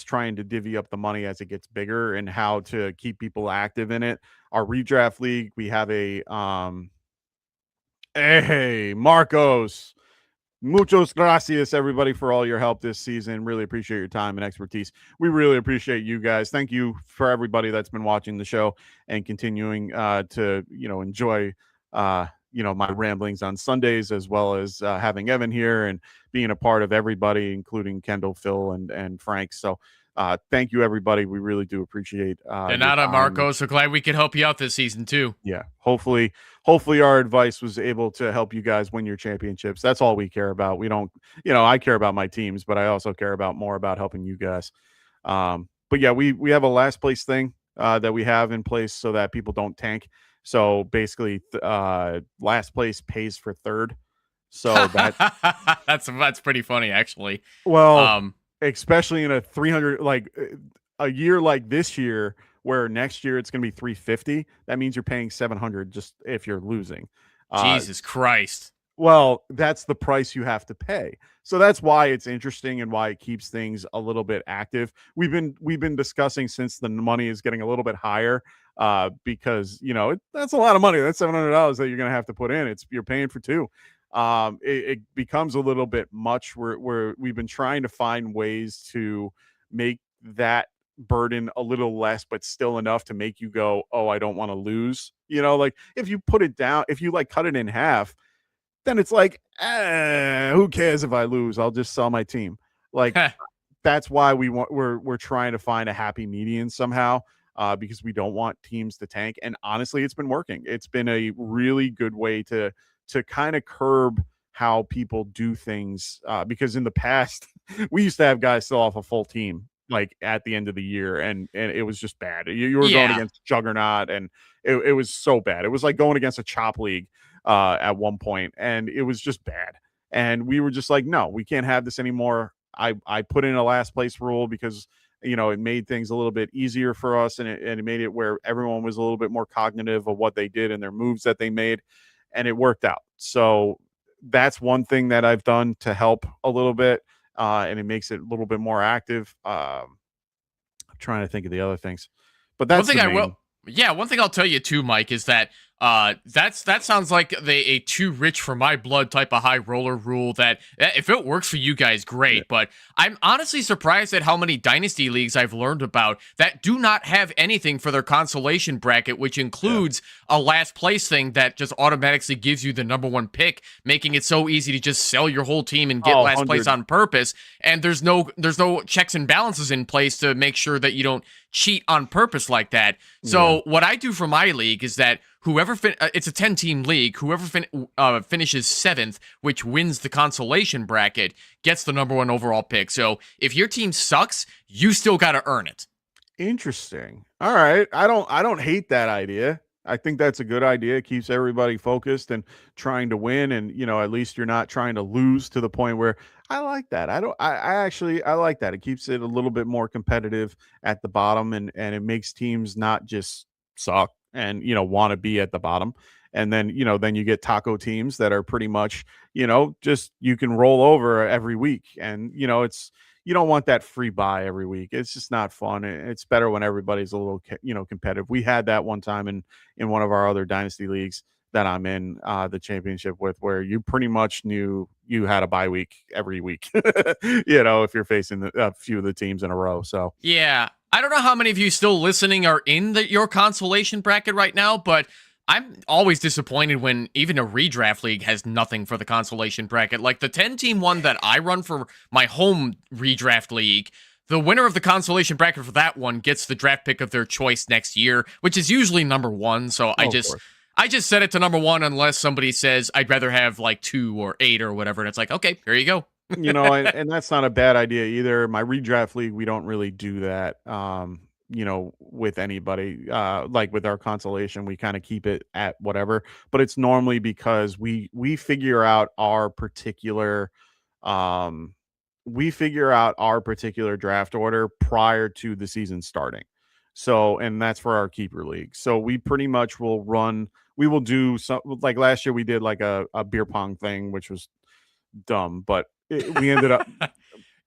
trying to divvy up the money as it gets bigger and how to keep people active in it. Our redraft league, we have hey, Marcos, muchos gracias, everybody, for all your help this season. Really appreciate your time and expertise. We really appreciate you guys. Thank you for everybody that's been watching the show and continuing to, enjoy my ramblings on Sundays, as well as having Evan here and being a part of everybody, including Kendall, Phil, and Frank. So thank you, everybody. We really do appreciate
De nada, Marco. So glad we could help you out this season too.
Yeah. Hopefully our advice was able to help you guys win your championships. That's all we care about. We don't, I care about my teams, but I also care more about helping you guys. But yeah, we have a last place thing that we have in place so that people don't tank. So basically, last place pays for third. So
that's pretty funny, actually.
Well, especially in a 300, like a year like this year, where next year it's going to be 350. That means you're paying 700 just if you're losing.
Jesus Christ.
Well, that's the price you have to pay. So that's why it's interesting and why it keeps things a little bit active. We've been discussing since the money is getting a little bit higher, because that's a lot of money. That's $700 that you're going to have to put in. You're paying for 2. It becomes a little bit much. We've been trying to find ways to make that burden a little less, but still enough to make you go, oh, I don't want to lose. Like if you put it down, if you like cut it in half, then it's like, who cares if I lose? I'll just sell my team. Like that's why we're trying to find a happy median somehow, because we don't want teams to tank. And honestly, it's been working. It's been a really good way to kind of curb how people do things, because in the past we used to have guys still off a full team like at the end of the year, and it was just bad. You were going
Yeah.
against Juggernaut, and it was so bad. It was like going against a chop league at one point, and it was just bad. And we were just like, no, we can't have this anymore. I put in a last place rule because it made things a little bit easier for us, and it made it where everyone was a little bit more cognitive of what they did and their moves that they made, and it worked out. So that's one thing that I've done to help a little bit, and it makes it a little bit more active. I'm trying to think of the other things, but that's
one thing
the main.
one thing I'll tell you too, Mike, is that that sounds like a too rich for my blood type of high roller rule that if it works for you guys, great. Yeah. But I'm honestly surprised at how many dynasty leagues I've learned about that do not have anything for their consolation bracket, which includes a last place thing that just automatically gives you the number one pick, making it so easy to just sell your whole team and get last 100. Place on purpose. And there's no checks and balances in place to make sure that you don't cheat on purpose like that. So what I do for my league is that whoever it's a 10-team league. Whoever finishes 7th, which wins the consolation bracket, gets the number one overall pick. So if your team sucks, you still got to earn it.
Interesting. All right. I don't hate that idea. I think that's a good idea. It keeps everybody focused and trying to win, and at least you're not trying to lose to the point where I like that. I like that. It keeps it a little bit more competitive at the bottom, and it makes teams not just suck and want to be at the bottom. And then then you get taco teams that are pretty much just you can roll over every week, and it's you don't want that free buy every week. It's just not fun. It's better when everybody's a little competitive. We had that one time in one of our other dynasty leagues that I'm in the championship with, where you pretty much knew you had a bye week every week if you're facing a few of the teams in a row. So
yeah, I don't know how many of you still listening are in your consolation bracket right now, but I'm always disappointed when even a redraft league has nothing for the consolation bracket. Like the 10-team one that I run for my home redraft league, the winner of the consolation bracket for that one gets the draft pick of their choice next year, which is usually number 1. So I just set it to number 1 unless somebody says I'd rather have like 2 or 8 or whatever. And it's like, okay, here you go.
And that's not a bad idea either. My redraft league, we don't really do that. With anybody, like with our consolation, we kind of keep it at whatever, but it's normally because we figure out our particular draft order prior to the season starting. So, and that's for our keeper league. So we pretty much we will do some, like last year we did like a beer pong thing, which was dumb, but we ended up.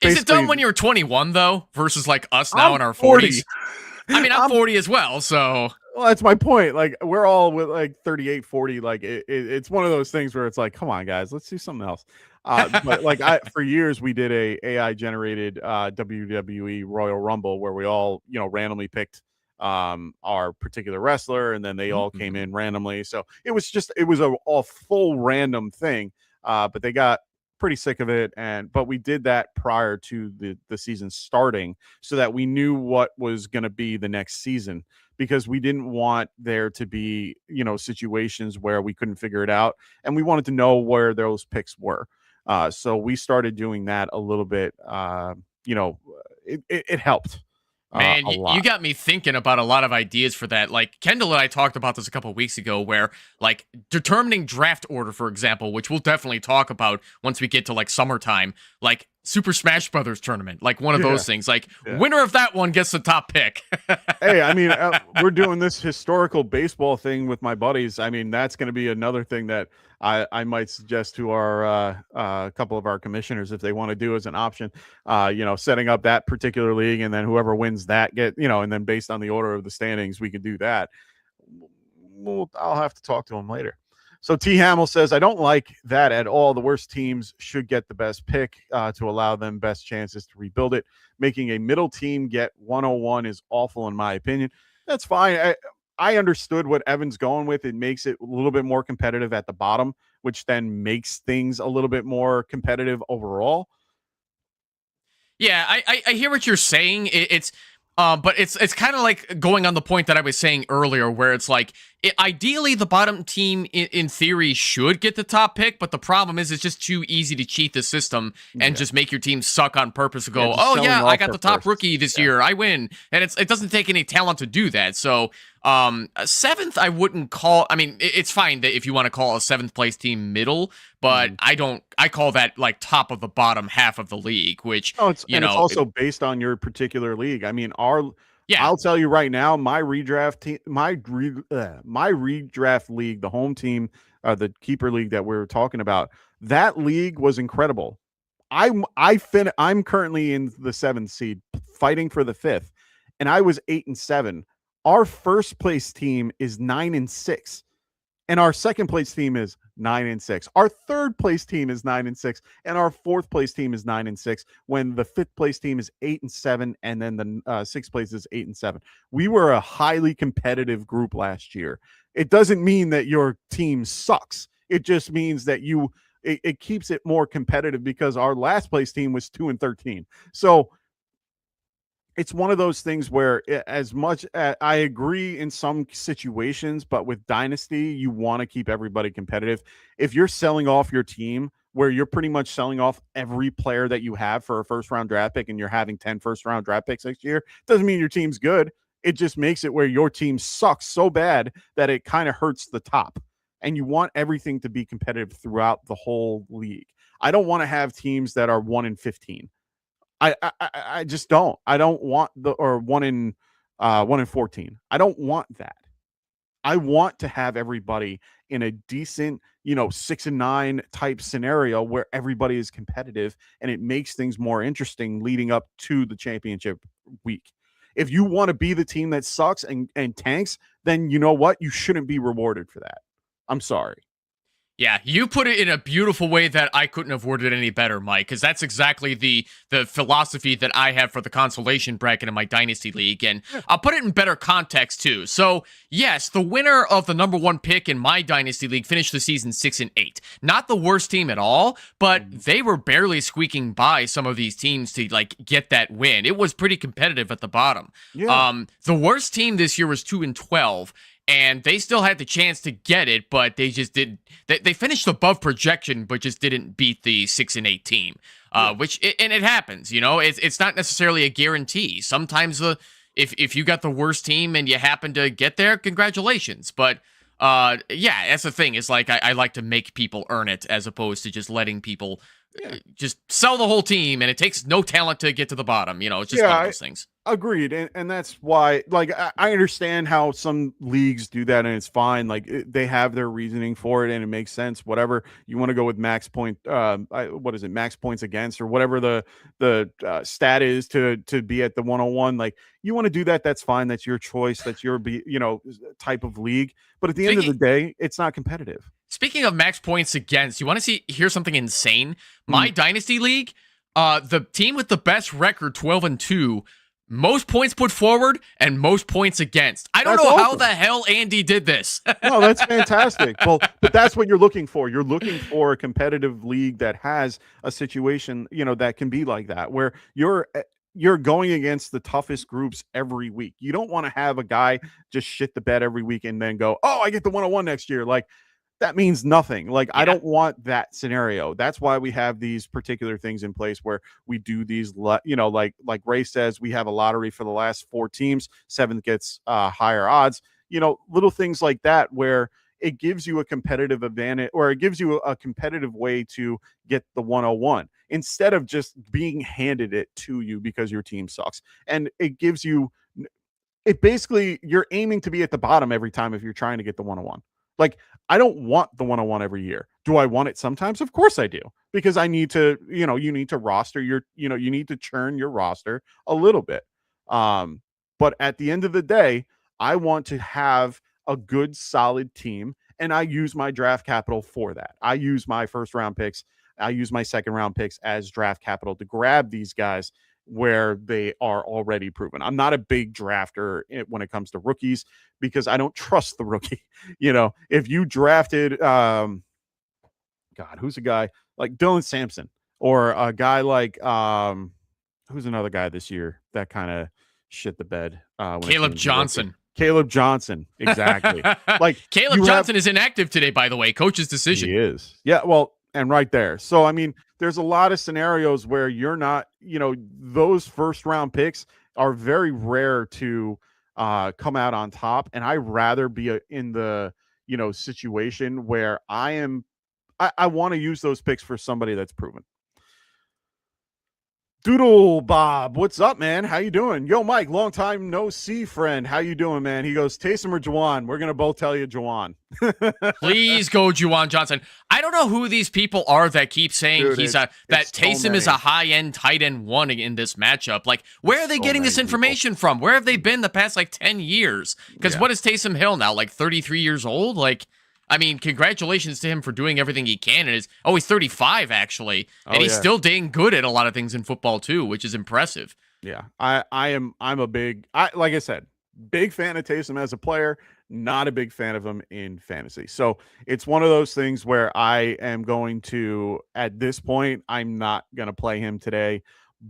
Is it dumb when you were 21 though, versus like us now in our 40s? I mean, I'm 40 as well, so.
Well, that's my point. Like we're all with like 38, 40. Like it's one of those things where it's like, come on, guys, let's do something else. But like for years we did a AI generated WWE Royal Rumble where we all randomly picked our particular wrestler, and then they all came in randomly. So it was a full random thing. But they got pretty sick of it, but we did that prior to the season starting so that we knew what was going to be the next season, because we didn't want there to be situations where we couldn't figure it out, and we wanted to know where those picks were. So we started doing that a little bit. It helped.
Man, you got me thinking about a lot of ideas for that. Like Kendall and I talked about this a couple of weeks ago, where like determining draft order, for example, which we'll definitely talk about once we get to like summertime, like Super Smash Brothers tournament, like one of those things. Like winner of that one gets the top pick.
Hey, I mean, we're doing this historical baseball thing with my buddies. I mean, that's going to be another thing that I might suggest to our couple of our commissioners if they want to do as an option. Setting up that particular league, and then whoever wins that and then based on the order of the standings, we can do that. I'll have to talk to him later. So T. Hamill says, I don't like that at all. The worst teams should get the best pick to allow them best chances to rebuild it. Making a middle team get 101 is awful, in my opinion. That's fine. I understood what Evan's going with. It makes it a little bit more competitive at the bottom, which then makes things a little bit more competitive overall.
Yeah, I hear what you're saying. But it's kind of like going on the point that I was saying earlier, where it's like ideally the bottom team in theory should get the top pick, but the problem is it's just too easy to cheat the system and just make your team suck on purpose to go, oh yeah, I got the top rookie this year, I win. And it doesn't take any talent to do that. So seventh, I wouldn't call. I mean, it's fine that if you want to call a seventh place team middle, but I call that like top of the bottom half of the league, which
it's also based on your particular league. I mean, I'll tell you right now, my redraft league, the home team, the keeper league that we were talking about, that league was incredible. I'm currently in the 7th seed, fighting for the 5th, and I was 8-7. Our first place team is 9-6, and our second place team is 9-6. Our third place team is 9-6, and our fourth place team is 9-6. When the 5th place team is 8-7, and then the 6th place is 8-7. We were a highly competitive group last year. It doesn't mean that your team sucks. It just means that it keeps it more competitive, because our last place team was 2-13. So it's one of those things where, as much I agree in some situations, but with Dynasty, you want to keep everybody competitive. If you're selling off your team, where you're pretty much selling off every player that you have for a first-round draft pick, and you're having 10 first-round draft picks next year, doesn't mean your team's good. It just makes it where your team sucks so bad that it kind of hurts the top. And you want everything to be competitive throughout the whole league. I don't want to have teams that are 1-15. I just don't. I don't want 1-14. I don't want that. I want to have everybody in a decent, 6-9 type scenario where everybody is competitive, and it makes things more interesting leading up to the championship week. If you want to be the team that sucks and tanks, then you know what? You shouldn't be rewarded for that. I'm sorry.
Yeah, you put it in a beautiful way that I couldn't have worded any better, Mike, because that's exactly the philosophy that I have for the consolation bracket in my Dynasty League, and I'll put it in better context, too. So, yes, the winner of the number 1 pick in my Dynasty League finished the season 6-8. Not the worst team at all, but they were barely squeaking by some of these teams to, get that win. It was pretty competitive at the bottom. Yeah. The worst team this year was 2-12, and they still had the chance to get it, but they just didn't. They finished above projection, but just didn't beat the 6-8 team. Which it happens. It's not necessarily a guarantee. Sometimes if you got the worst team and you happen to get there, congratulations. But that's the thing. Is I like to make people earn it, as opposed to just letting people just sell the whole team, and it takes no talent to get to the bottom. It's just one of those things.
Agreed. And that's why, I understand how some leagues do that, and it's fine. They have their reasoning for it, and it makes sense. Whatever you want to go with max point, what is it? Max points against, or whatever the stat is to be at the 101. You want to do that. That's fine. That's your choice. That's your, type of league. But at the end of the day, it's not competitive.
Speaking of max points against, you want to hear something insane? My Dynasty League, the team with the best record, 12-2, most points put forward and most points against. I don't know how the hell Andy did this.
No, that's fantastic. Well, but that's what you're looking for. You're looking for a competitive league that has a situation, that can be like that, where you're going against the toughest groups every week. You don't want to have a guy just shit the bed every week and then go, oh, I get the 101 next year. That means nothing. I don't want that scenario. That's why we have these particular things in place where we do these, like Ray says, we have a lottery for the last 4 teams. 7th gets higher odds, little things like that, where it gives you a competitive advantage, or it gives you a competitive way to get the 101 instead of just being handed it to you because your team sucks. And it gives you, basically, you're aiming to be at the bottom every time if you're trying to get the 101. I don't want the 101 every year. Do I want it sometimes? Of course I do, because I need to, you need to roster your, you need to churn your roster a little bit. But at the end of the day, I want to have a good, solid team, and I use my draft capital for that. I use my first round picks. I use my second round picks as draft capital to grab these guys where they are already proven. I'm not a big drafter when it comes to rookies, because I don't trust the rookie. If you drafted, who's a guy like Dylan Sampson, or a guy like, who's another guy this year that kind of shit the bed?
Caleb Johnson.
Caleb Johnson, exactly. Like
Caleb Johnson is inactive today, by the way. Coach's decision.
He is. Yeah, well, and right there. So I mean, there's a lot of scenarios where you're not, those first round picks are very rare to come out on top. And I rather be in the, situation where I want to use those picks for somebody that's proven. Doodle Bob, what's up, man? How you doing? Yo, Mike, long time no see, friend. How you doing, man? He goes, Taysom or Juwan? We're gonna both tell you Juwan.
Please go Juwan Johnson. I don't know who these people are that keep saying that Taysom is a high-end tight end one in this matchup. Like, where are they getting this information from? Where have they been the past 10 years? Because what is Taysom Hill now? 33 years old? I mean, congratulations to him for doing everything he can. And he's 35 actually, and he's still dang good at a lot of things in football too, which is impressive.
Yeah, I'm a big, like I said, big fan of Taysom as a player, not a big fan of him in fantasy. So it's one of those things where I am going to, at this point, I'm not going to play him today,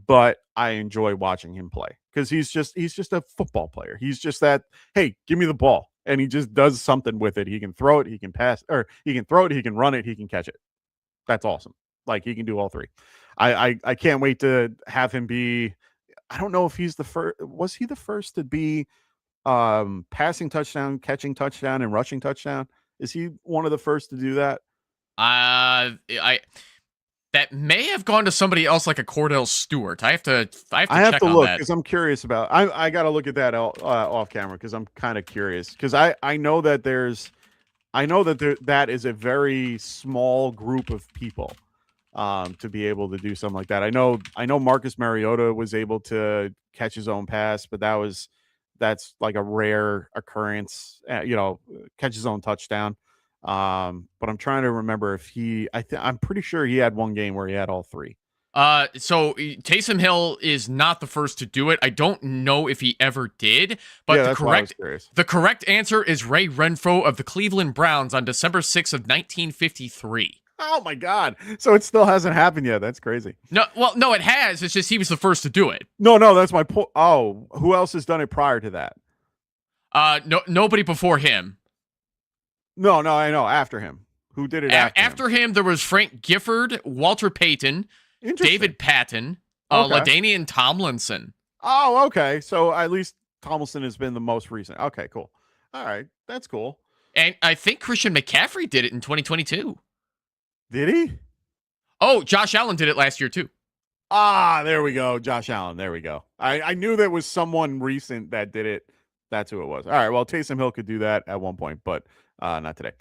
but I enjoy watching him play because he's just a football player. He's just that, hey, give me the ball. And he just does something with it. He can throw it, he can pass, or he can throw it, he can run it, he can catch it. That's awesome. Like, he can do all three. I can't wait to have him be, I don't know if he's the first, was he the first to be passing touchdown, catching touchdown, and rushing touchdown? Is he one of the first to do that?
That may have gone to somebody else, like a Cordell Stewart. I have to
check to look because I'm curious about. I got to look at that off camera because I'm kind of curious because I know that that is a very small group of people to be able to do something like that. I know Marcus Mariota was able to catch his own pass, but that's like a rare occurrence. Catch his own touchdown. But I'm trying to remember if I'm pretty sure he had one game where he had all three.
So Taysom Hill is not the first to do it. I don't know if he ever did, but the correct answer is Ray Renfro of the Cleveland Browns on December 6th of 1953.
Oh my God. So it still hasn't happened yet. That's crazy.
No, it has. It's just he was the first to do it.
No, that's my point. Oh, who else has done it prior to that?
Nobody before him.
No, I know. After him. Who did it
after him? There was Frank Gifford, Walter Payton, David Patton, LaDainian Tomlinson.
Oh, okay. So at least Tomlinson has been the most recent. Okay, cool. All right. That's cool.
And I think Christian McCaffrey did it in 2022.
Did he?
Oh, Josh Allen did it last year too.
There we go. Josh Allen. There we go. I knew there was someone recent that did it. That's who it was. All right. Well, Taysom Hill could do that at one point, but not today.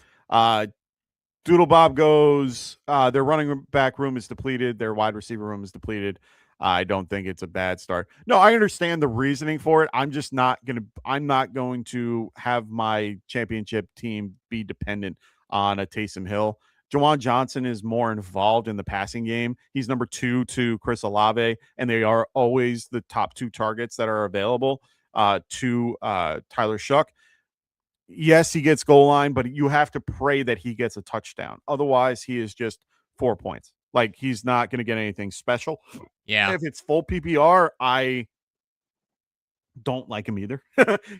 Doodle Bob goes, their running back room is depleted. Their wide receiver room is depleted. I don't think it's a bad start. No, I understand the reasoning for it. I'm not going to have my championship team be dependent on a Taysom Hill. Juwan Johnson is more involved in the passing game. He's number 2 to Chris Olave, and they are always the top 2 targets that are available to Tyler Shuck. Yes, he gets goal line, but you have to pray that he gets a touchdown. Otherwise, he is just 4 points. Like, he's not going to get anything special.
Yeah.
If it's full PPR, I don't like him either.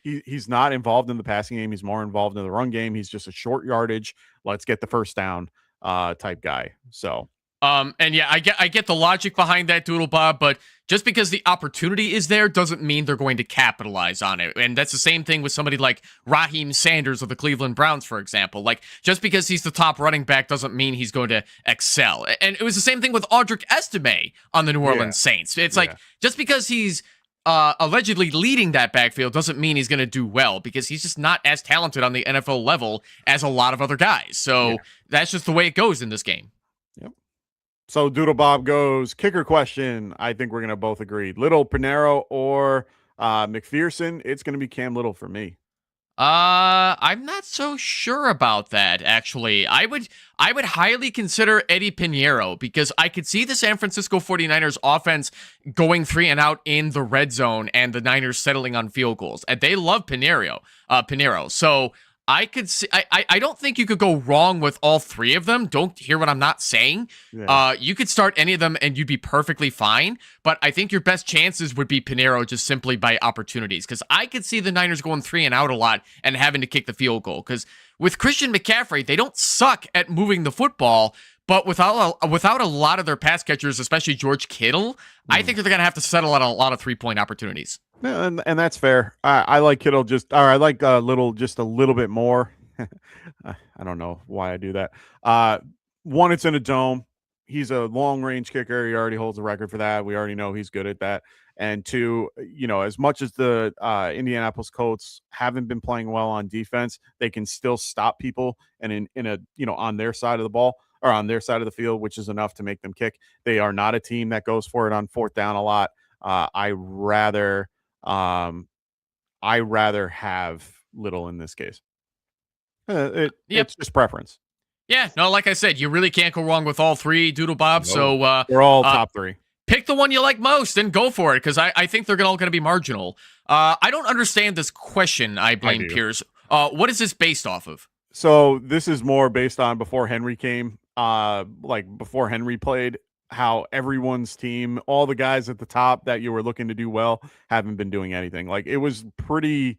He's not involved in the passing game. He's more involved in the run game. He's just a short yardage, let's get the first down type guy. So
and yeah, I get the logic behind that, Doodle Bob, but just because the opportunity is there doesn't mean they're going to capitalize on it. And that's the same thing with somebody like Raheem Sanders of the Cleveland Browns, for example. Like, just because he's the top running back doesn't mean he's going to excel. And it was the same thing with Audric Estime on the New Orleans Saints. It's like, just because he's allegedly leading that backfield doesn't mean he's going to do well, because he's just not as talented on the NFL level as a lot of other guys. So that's just the way it goes in this game.
Yep. So Doodle Bob goes, kicker question. I think we're going to both agree. Little, Pinero, or McPherson. It's going to be Cam Little for me.
I'm not so sure about that, actually. I would highly consider Eddie Pinheiro, because I could see the San Francisco 49ers offense going 3 and out in the red zone and the Niners settling on field goals. And they love Pinheiro. So I could see. I don't think you could go wrong with all three of them. Don't hear what I'm not saying.
Yeah.
You could start any of them and you'd be perfectly fine. But I think your best chances would be Pinheiro just simply by opportunities. Because I could see the Niners going 3 and out a lot and having to kick the field goal. Because with Christian McCaffrey, they don't suck at moving the football. But without a lot of their pass catchers, especially George Kittle, I think they're going to have to settle on a lot of 3-point opportunities.
Yeah, and that's fair. I like Kittle I like just a little bit more. I don't know why I do that. One, it's in a dome. He's a long range kicker. He already holds the record for that. We already know he's good at that. And two, as much as the Indianapolis Colts haven't been playing well on defense, they can still stop people and in a on their side of the ball or on their side of the field, which is enough to make them kick. They are not a team that goes for it on fourth down a lot. I rather have Little in this case. It's just preference.
Yeah, no, like I said, you really can't go wrong with all three, Doodle Bob.
No,
So
they're all top three.
Pick the one you like most and go for it, because I think they're all going to be marginal. I don't understand this question. I blame Pierce. What is this based off of?
So this is more based on before Henry came, before Henry played, how everyone's team, all the guys at the top that you were looking to do well, haven't been doing anything. Like, it was pretty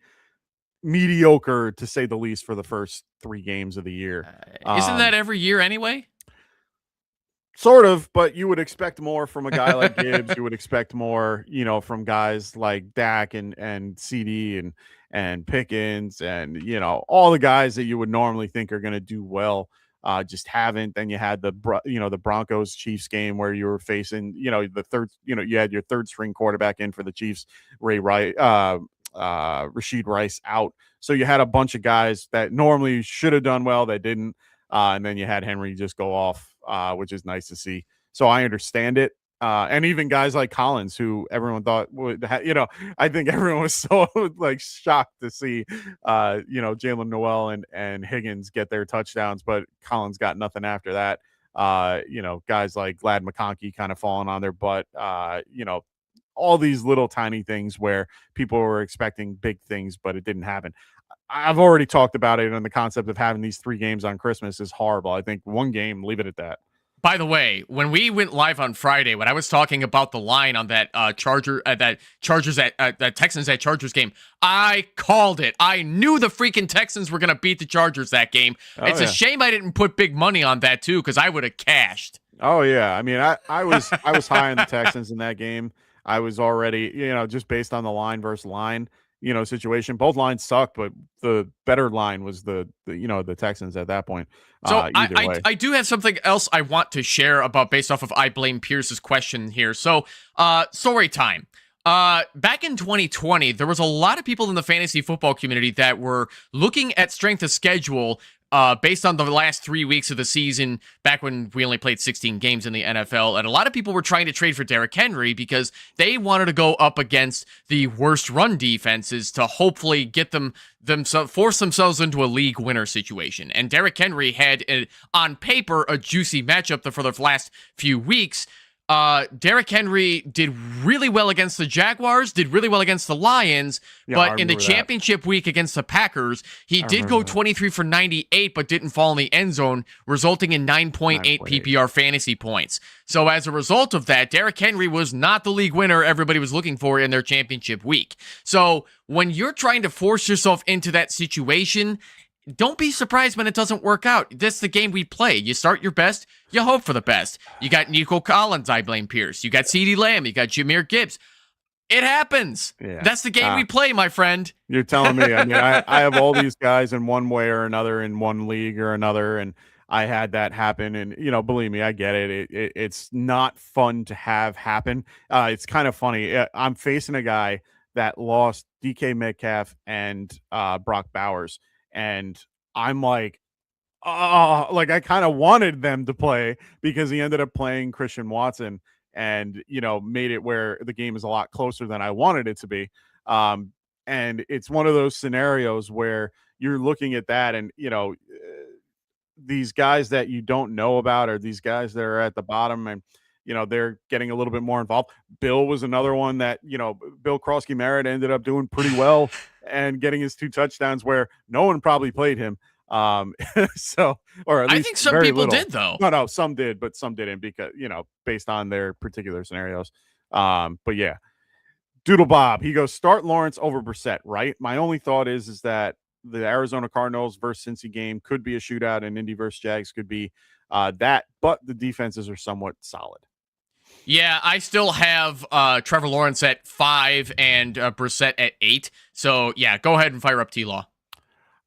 mediocre, to say the least, for the first 3 games of the year.
Isn't that every year anyway?
Sort of, but you would expect more from a guy like Gibbs. You would expect more, from guys like Dak and CD and Pickens and, all the guys that you would normally think are going to do well. Just haven't. Then you had the Broncos Chiefs game where you were facing, the third, you had your third string quarterback in for the Chiefs, Rashid Rice out. So you had a bunch of guys that normally should have done well that didn't. And then you had Henry just go off, which is nice to see. So I understand it. And even guys like Collins, who everyone thought would, I think everyone was so shocked to see, Jalen Noel and Higgins get their touchdowns, but Collins got nothing after that. Guys like Glad McConkey kind of falling on their butt, all these little tiny things where people were expecting big things, but it didn't happen. I've already talked about it, and the concept of having these 3 games on Christmas is horrible. I think 1 game, leave it at that.
By the way, when we went live on Friday, when I was talking about the line on that Texans at Chargers game, I called it. I knew the freaking Texans were going to beat the Chargers that game. It's a shame I didn't put big money on that too, because I would have cashed.
Oh yeah, I mean, I was high on the Texans in that game. I was already, just based on the line versus line, situation. Both lines sucked, but the better line was the Texans at that point.
So I do have something else I want to share about based off of I blame Pierce's question here. So story time. Back in 2020, there was a lot of people in the fantasy football community that were looking at strength of schedule based on the last 3 weeks of the season, back when we only played 16 games in the NFL. And a lot of people were trying to trade for Derrick Henry because they wanted to go up against the worst run defenses to hopefully get force themselves into a league winner situation. And Derrick Henry had, on paper, a juicy matchup for the last few weeks. Derrick Henry did really well against the Jaguars, did really well against the Lions, but in the championship week against the Packers, he did go 23 for 98, but didn't fall in the end zone, resulting in 9.8 PPR fantasy points. So as a result of that, Derrick Henry was not the league winner everybody was looking for in their championship week. So when you're trying to force yourself into that situation, don't be surprised when it doesn't work out. That's the game we play. You start your best, you hope for the best. You got Nico Collins, I blame Pierce. You got CeeDee Lamb, you got Jahmyr Gibbs. It happens. Yeah. That's the game we play, my friend.
You're telling me. I mean, I have all these guys in one way or another in one league or another, and I had that happen. And, believe me, I get it. It's not fun to have happen. It's kind of funny. I'm facing a guy that lost DK Metcalf and Brock Bowers. And I'm like, I kind of wanted them to play because he ended up playing Christian Watson and, made it where the game is a lot closer than I wanted it to be. And it's one of those scenarios where you're looking at that and, these guys that you don't know about, or these guys that are at the bottom, and they're getting a little bit more involved. Bill was another one that, Bill Krosky-Merritt ended up doing pretty well and getting his 2 touchdowns where no one probably played him. So, or at
I
least
think some
very
people
little.
did, though.
No, some did, but some didn't because, based on their particular scenarios. But yeah, Doodle Bob, he goes, start Lawrence over Brissett, right? My only thought is that the Arizona Cardinals versus Cincy game could be a shootout, and Indy versus Jags could be that, but the defenses are somewhat solid.
Yeah, I still have Trevor Lawrence at 5 and Brissett at 8. So, yeah, go ahead and fire up T-Law.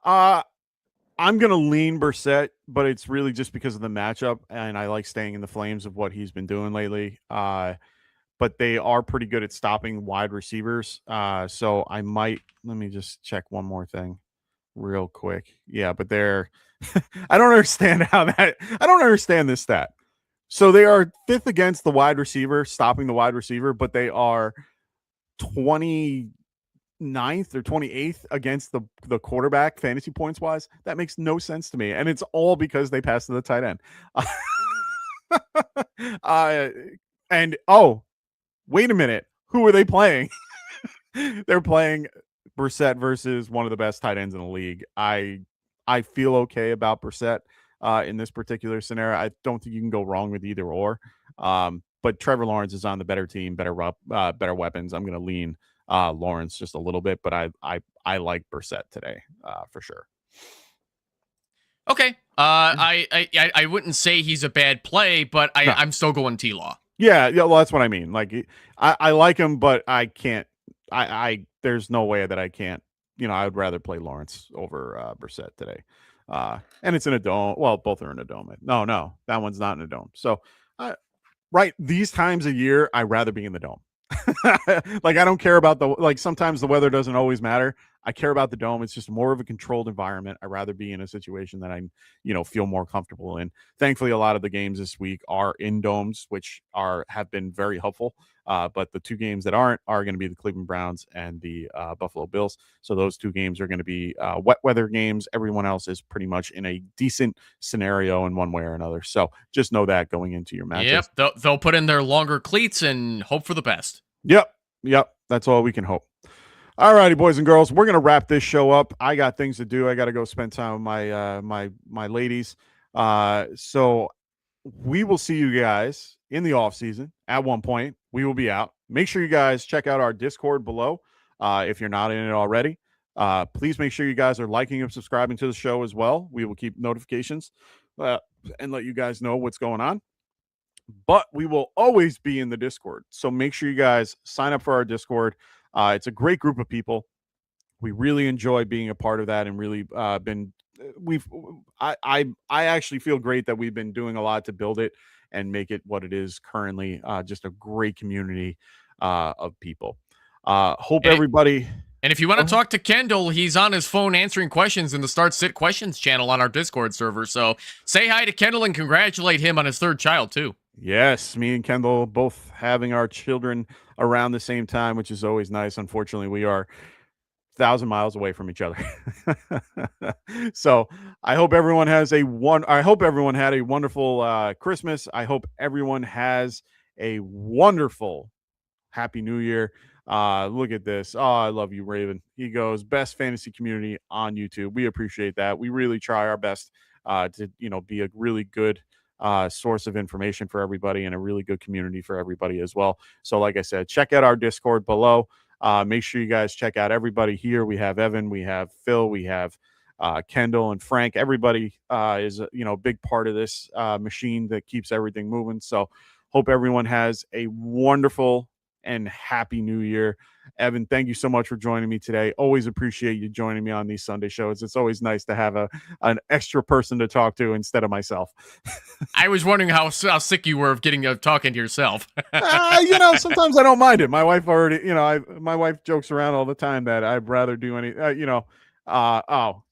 I'm going to lean Brissett, but it's really just because of the matchup, and I like staying in the flames of what he's been doing lately. But they are pretty good at stopping wide receivers. So I might – let me just check one more thing real quick. Yeah, but they're – I don't understand I don't understand this stat. So they are 5th against the wide receiver, stopping the wide receiver, but they are 29th or 28th against the quarterback fantasy points wise. That makes no sense to me. And it's all because they pass to the tight end. Wait a minute. Who are they playing? They're playing Brissett versus one of the best tight ends in the league. I feel okay about Brissett in this particular scenario. I don't think you can go wrong with either or. But Trevor Lawrence is on the better team, better weapons. I'm going to lean Lawrence just a little bit, but I like Brissett today for sure.
Okay. I wouldn't say he's a bad play, but I'm still going T-Law.
Yeah, well, that's what I mean. Like, I like him, but I can't. There's no way that I can't. I would rather play Lawrence over Brissett today. And it's in a dome. Well, both are in a dome. No, that one's not in a dome. So, right, these times a year, I'd rather be in the dome. Like, I don't care about sometimes the weather doesn't always matter. I care about the dome. It's just more of a controlled environment. I'd rather be in a situation that I, feel more comfortable in. Thankfully, a lot of the games this week are in domes, which have been very helpful. But the 2 games that aren't are going to be the Cleveland Browns and the Buffalo Bills. So those 2 games are going to be wet weather games. Everyone else is pretty much in a decent scenario in one way or another. So just know that going into your matches.
Yep, they'll put in their longer cleats and hope for the best.
Yep. That's all we can hope. All righty, boys and girls, we're gonna wrap this show up. I got things to do. I got to go spend time with my ladies. So we will see you guys in the off season. At one point, we will be out. Make sure you guys check out our Discord below if you're not in it already. Please make sure you guys are liking and subscribing to the show as well. We will keep notifications and let you guys know what's going on. But we will always be in the Discord. So make sure you guys sign up for our Discord. It's a great group of people. We really enjoy being a part of that and really I actually feel great that we've been doing a lot to build it and make it what it is currently. Just a great community of people. Hope everybody.
And if you want to talk to Kendall, he's on his phone answering questions in the Start Sit Questions channel on our Discord server. So say hi to Kendall and congratulate him on his 3rd child too.
Yes, me and Kendall both having our children around the same time, which is always nice. Unfortunately, we are 1,000 miles away from each other. So I hope everyone had a wonderful Christmas. I hope everyone has a wonderful Happy New Year. Look at this. Oh, I love you, Raven. He goes, best fantasy community on YouTube. We appreciate that. We really try our best to be a really good source of information for everybody and a really good community for everybody as well. So like I said, check out our Discord below. Make sure you guys check out everybody here. We have Evan, we have Phil, we have Kendall and Frank. Everybody is a big part of this machine that keeps everything moving. So hope everyone has a wonderful and happy New Year. Evan, thank you so much for joining me today. Always appreciate you joining me on these Sunday shows. It's always nice to have an extra person to talk to instead of myself.
I was wondering how sick you were of talking to yourself.
Sometimes I don't mind it. My wife my wife jokes around all the time that I'd rather do any,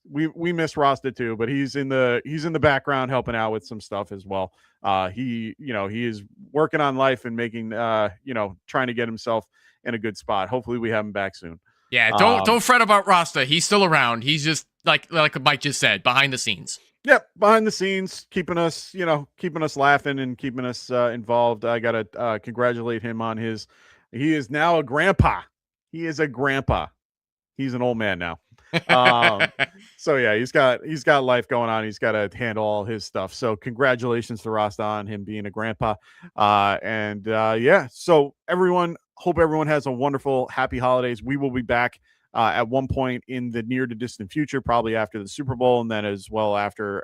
we miss Rasta too, but he's in the background helping out with some stuff as well. He is working on life and making, trying to get himself in a good spot. Hopefully we have him back soon.
Yeah, don't fret about Rasta. He's still around. He's just like Mike just said, behind the scenes.
Yep, behind the scenes, keeping us laughing and keeping us involved. I gotta congratulate him on he is now a grandpa. He is a grandpa. He's an old man now. So yeah, he's got life going on. He's got to handle all his stuff. So congratulations to Rasta on him being a grandpa. Yeah, so hope everyone has a wonderful, happy holidays. We will be back at one point in the near to distant future, probably after the Super Bowl, and then as well after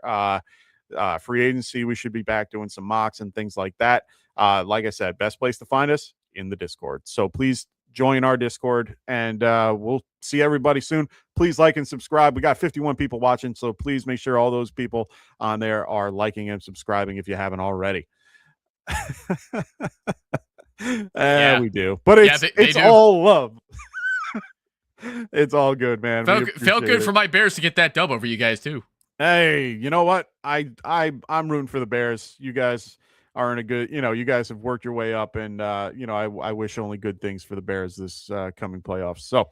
free agency. We should be back doing some mocks and things like that. Like I said, best place to find us in the Discord. So please join our Discord, and we'll see everybody soon. Please like and subscribe. We got 51 people watching, so please make sure all those people on there are liking and subscribing if you haven't already. We do, but it's all love. It's all good, man.
Felt good for my Bears to get that dub over you guys too.
Hey, you know what? I'm rooting for the Bears. You guys are in a good, you guys have worked your way up, and I wish only good things for the Bears this coming playoffs. So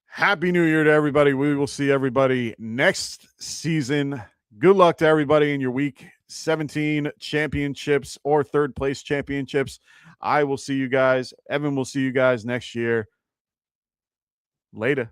happy New Year to everybody. We will see everybody next season. Good luck to everybody in your week 17 championships or third place championships. I will see you guys. Evan will see you guys next year. Later.